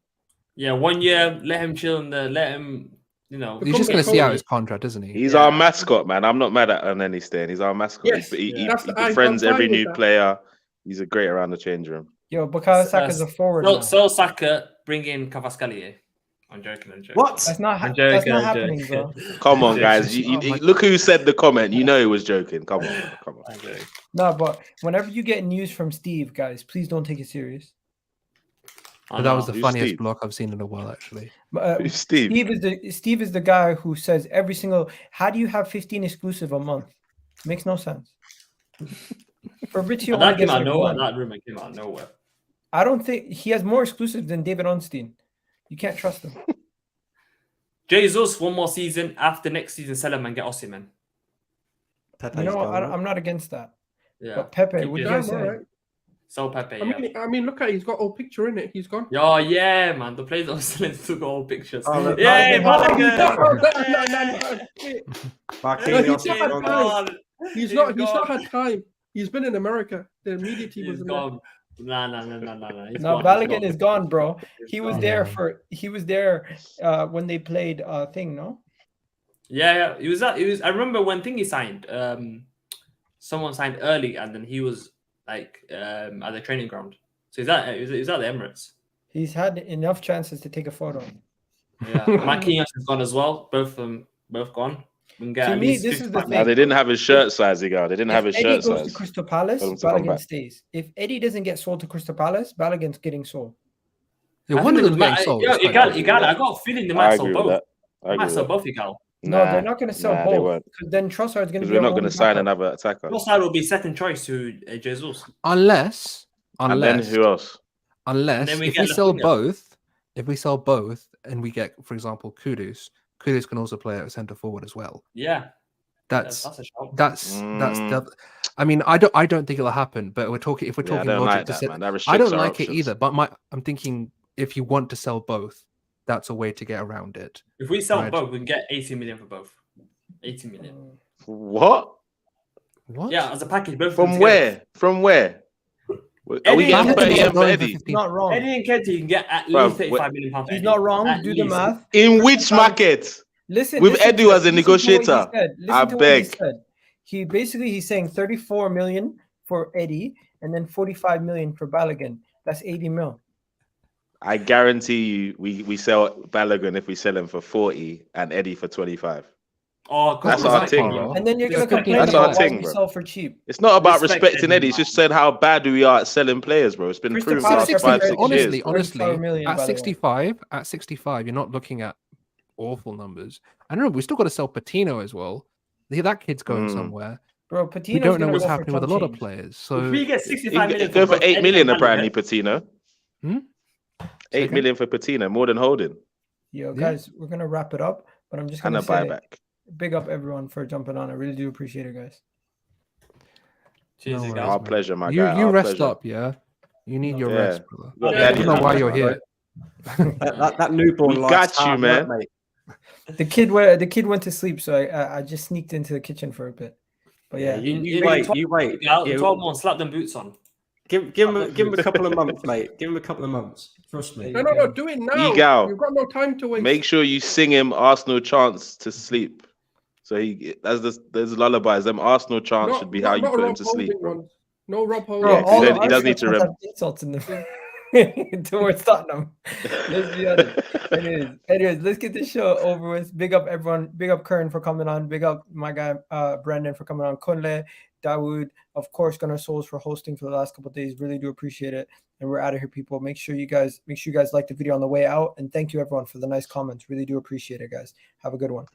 Speaker 5: Yeah, 1 year. Let him chill in the. Let him.
Speaker 3: He's just going to see out his contract, isn't he?
Speaker 1: He's our mascot, man. I'm not mad at any staying. He's our mascot.
Speaker 2: Yes,
Speaker 1: he
Speaker 2: I'm
Speaker 1: befriends
Speaker 2: fine
Speaker 1: every
Speaker 2: with
Speaker 1: new
Speaker 2: that.
Speaker 1: player. He's a great around the change room.
Speaker 6: Yo, Bukayo Saka's a forward now.
Speaker 5: So Saka, bring in Cavascalia. I'm joking.
Speaker 4: What?
Speaker 6: That's not
Speaker 5: I'm
Speaker 6: that's
Speaker 5: joking,
Speaker 6: not
Speaker 5: I'm
Speaker 6: happening,
Speaker 5: joking.
Speaker 6: bro.
Speaker 1: Come on, guys.
Speaker 3: Oh my
Speaker 1: Look who said the comment. You know he was joking. Come on.
Speaker 5: I'm joking.
Speaker 6: No, but whenever you get news from Steve, guys, please don't take it serious.
Speaker 3: But that was the
Speaker 1: Who's
Speaker 3: funniest
Speaker 1: Steve?
Speaker 3: block I've seen in a while, actually.
Speaker 1: Who's Steve?
Speaker 6: Steve is the guy who says every single. How do you have 15 exclusive a month? Makes no sense. Fabrizio
Speaker 5: And that
Speaker 6: only
Speaker 5: came
Speaker 6: gets
Speaker 5: out
Speaker 6: like
Speaker 5: of nowhere.
Speaker 6: one.
Speaker 5: That rumor came out of nowhere.
Speaker 6: I don't think he has more exclusives than David Ornstein. You can't trust him.
Speaker 5: Jesus, 1 more season. After next season, sell him and get Osimhen.
Speaker 4: Pepe's
Speaker 6: You know,
Speaker 4: gone,
Speaker 6: I'm not against that.
Speaker 5: Yeah.
Speaker 6: But Pepe,
Speaker 5: Keep
Speaker 6: what
Speaker 5: it
Speaker 6: do
Speaker 5: up.
Speaker 6: you say?
Speaker 2: Alright.
Speaker 5: So Pepe.
Speaker 2: I mean, look at he's got old picture in it. He's gone.
Speaker 5: Oh yeah, man. The players are still took all pictures.
Speaker 4: Oh, look,
Speaker 5: Yay,
Speaker 6: Balogun.
Speaker 5: Balogun!
Speaker 4: Marquinhos
Speaker 2: No,
Speaker 4: is
Speaker 2: he's
Speaker 4: gone.
Speaker 5: gone.
Speaker 2: He's
Speaker 5: gone.
Speaker 2: not had time. He's been in America. The media team
Speaker 5: He's
Speaker 2: was in
Speaker 5: gone. No. He's
Speaker 6: No,
Speaker 5: gone.
Speaker 6: Balogun is gone, bro.
Speaker 5: He's
Speaker 6: He was
Speaker 5: gone.
Speaker 6: there
Speaker 3: Yeah.
Speaker 6: he was there when they played thing, no?
Speaker 5: Yeah. He was. I remember when Thingy signed. Someone signed early, and then he was like at the training ground. So is that the Emirates?
Speaker 6: He's had enough chances to take a photo.
Speaker 5: Yeah. Marquinhos is gone as well. Both of them gone. We can get
Speaker 6: To
Speaker 5: at
Speaker 6: me,
Speaker 5: least
Speaker 6: this is the
Speaker 5: 55
Speaker 6: thing.
Speaker 1: No, they didn't have his shirt size, They didn't have
Speaker 6: If
Speaker 1: his
Speaker 6: Eddie
Speaker 1: shirt
Speaker 6: goes to
Speaker 1: size.
Speaker 6: Crystal Palace,
Speaker 1: Tell him to come
Speaker 6: Balogun
Speaker 1: back.
Speaker 6: stays. If Eddie doesn't get sold to Crystal Palace, Balogun's getting sold.
Speaker 3: Yeah,
Speaker 5: I
Speaker 3: one of
Speaker 5: think
Speaker 3: them
Speaker 5: they
Speaker 3: getting
Speaker 5: might-
Speaker 3: sold.
Speaker 5: Yo,
Speaker 3: is quite
Speaker 5: Igal,
Speaker 3: good.
Speaker 5: I got a feeling they
Speaker 1: I
Speaker 5: might sell
Speaker 1: agree with
Speaker 5: both.
Speaker 1: that.
Speaker 5: They might sell both Igal.
Speaker 6: No, they're not going to sell
Speaker 1: Nah, they
Speaker 6: both
Speaker 1: won't.
Speaker 6: because then Trossard's going to
Speaker 1: Because
Speaker 6: be
Speaker 1: we're not
Speaker 6: our
Speaker 1: going to
Speaker 6: only
Speaker 1: sign
Speaker 6: backup.
Speaker 1: another attacker.
Speaker 5: Trossard will be second choice to Jesus.
Speaker 3: Unless,
Speaker 1: And then who else?
Speaker 5: then we
Speaker 3: if
Speaker 5: get
Speaker 3: we sell
Speaker 5: Rafinha.
Speaker 3: both, and we get, for example, Kudus can also play at centre forward as well.
Speaker 5: Yeah,
Speaker 3: That's
Speaker 5: a shout.
Speaker 3: that's the. I mean, I don't think it'll happen. But if we're
Speaker 1: Yeah, I
Speaker 3: talking
Speaker 1: don't
Speaker 3: logic
Speaker 1: like
Speaker 3: to
Speaker 1: that,
Speaker 3: say,
Speaker 1: man. That
Speaker 3: I
Speaker 1: restricts
Speaker 3: don't
Speaker 1: our
Speaker 3: like it
Speaker 1: options.
Speaker 3: either. But I'm thinking if you want to sell both, that's a way to get around it.
Speaker 5: If we sell
Speaker 3: Right.
Speaker 5: both, we can get 80 million for both. 80 million.
Speaker 1: What?
Speaker 3: What?
Speaker 5: Yeah, as a package. Both of them
Speaker 1: From
Speaker 5: together.
Speaker 1: where? From where? Are we
Speaker 5: Eddie
Speaker 1: getting
Speaker 5: and
Speaker 1: 30
Speaker 5: Eddie
Speaker 1: M for
Speaker 3: going for
Speaker 1: Eddie?
Speaker 3: 50.
Speaker 6: Not wrong.
Speaker 5: Eddie and Kenty, you can get at
Speaker 1: Bruv,
Speaker 5: least 35 million pounds. for
Speaker 6: He's
Speaker 5: Eddie.
Speaker 6: not wrong.
Speaker 5: At
Speaker 6: Do the
Speaker 5: least.
Speaker 6: math.
Speaker 1: In which market?
Speaker 6: Listen,
Speaker 1: With
Speaker 6: listen
Speaker 1: Edu
Speaker 6: to-
Speaker 1: as a
Speaker 6: listen to what he
Speaker 1: negotiator.
Speaker 6: said. Listen
Speaker 1: I
Speaker 6: to what he
Speaker 1: beg.
Speaker 6: said. He's saying 34 million for Eddie and then 45 million for Balogun. That's 80 mil.
Speaker 1: I guarantee you, we sell Balogun if we sell him for 40 and Eddie for 25.
Speaker 5: Oh,
Speaker 1: That's
Speaker 5: come on,
Speaker 1: our
Speaker 5: respect
Speaker 1: thing,
Speaker 5: him,
Speaker 1: bro.
Speaker 6: And then you're going to
Speaker 5: Respect
Speaker 6: complain
Speaker 5: him.
Speaker 1: That's our
Speaker 6: about why
Speaker 1: thing,
Speaker 6: we
Speaker 1: bro.
Speaker 6: sell for cheap.
Speaker 1: It's not about
Speaker 5: Respect
Speaker 1: respecting
Speaker 5: Eddie,
Speaker 1: Eddie. It's
Speaker 5: man.
Speaker 1: just saying how bad we are at selling players, bro. It's been
Speaker 6: Crystal
Speaker 1: proven for
Speaker 6: Palace
Speaker 1: the
Speaker 6: are
Speaker 1: last 5-6
Speaker 6: very-
Speaker 1: years.
Speaker 3: honestly,
Speaker 6: 35 million, by
Speaker 3: at
Speaker 6: the way.
Speaker 3: 65, you're not looking at awful numbers. I don't know. We still got to sell Patino as well. That kid's going somewhere.
Speaker 6: Bro,
Speaker 3: We
Speaker 6: Patino's
Speaker 3: don't know
Speaker 6: gonna
Speaker 3: what's
Speaker 6: go for
Speaker 3: happening with a
Speaker 6: chump
Speaker 3: lot of
Speaker 6: change.
Speaker 3: players.
Speaker 5: If
Speaker 3: So
Speaker 5: we get
Speaker 1: He
Speaker 5: 65 million
Speaker 1: go for
Speaker 5: both
Speaker 1: 8
Speaker 5: Eddie
Speaker 1: million
Speaker 5: and
Speaker 1: apparently,
Speaker 5: Balogun,
Speaker 1: Patino.
Speaker 3: Say
Speaker 1: 8
Speaker 3: again?
Speaker 1: million for Patino, more than Holding,
Speaker 6: Yo,
Speaker 3: Yeah.
Speaker 6: guys, we're gonna wrap it up, but I'm just
Speaker 1: and
Speaker 6: gonna
Speaker 1: a
Speaker 6: say
Speaker 1: buyback.
Speaker 6: big up everyone for jumping on. I really do appreciate it, guys.
Speaker 5: cheers,
Speaker 3: No
Speaker 5: you
Speaker 3: worries,
Speaker 5: guys.
Speaker 1: Our
Speaker 3: mate.
Speaker 1: pleasure, my
Speaker 3: You
Speaker 1: guy.
Speaker 3: you
Speaker 1: Our
Speaker 3: rest
Speaker 1: pleasure.
Speaker 3: up, yeah. You need
Speaker 6: No.
Speaker 3: your
Speaker 1: Yeah.
Speaker 3: rest, brother.
Speaker 1: You got
Speaker 2: Yeah,
Speaker 3: I
Speaker 1: daddy
Speaker 3: don't know why
Speaker 1: issues,
Speaker 3: you're
Speaker 1: man.
Speaker 3: here.
Speaker 4: That newborn
Speaker 1: We
Speaker 4: life's
Speaker 1: got you,
Speaker 4: hard work,
Speaker 1: man.
Speaker 4: mate.
Speaker 6: The kid went to sleep, so I just sneaked into the kitchen for a bit. But yeah,
Speaker 4: You wait.
Speaker 5: Out,
Speaker 4: Yeah,
Speaker 5: 12 months, slap them boots on.
Speaker 4: give him a couple of months, mate. Give him a couple of months. Trust me.
Speaker 6: There
Speaker 2: No,
Speaker 6: you
Speaker 2: no,
Speaker 6: go.
Speaker 2: do it now.
Speaker 1: Egal.
Speaker 2: You've got no time to waste.
Speaker 1: Make sure you sing him Arsenal chants to sleep. So there's lullabies. Them Arsenal chants should be how you put him to sleep,
Speaker 2: Holding
Speaker 1: bro.
Speaker 2: ones. No Rob
Speaker 6: Bro,
Speaker 2: Holding.
Speaker 1: Yeah, 'cause
Speaker 6: all
Speaker 1: he
Speaker 6: the
Speaker 1: don't- he doesn't need
Speaker 6: Arsenal
Speaker 1: to
Speaker 6: fans have insults in them towards Tottenham. Let's be honest. Anyways, let's get this show over with. Big up everyone. Big up Kern for coming on. Big up my guy Brendan for coming on. Kunle, Dawood, of course, Gunnar Souls for hosting for the last couple of days. Really do appreciate it. And we're out of here, people. Make sure you guys like the video on the way out. And thank you everyone for the nice comments. Really do appreciate it, guys. Have a good one.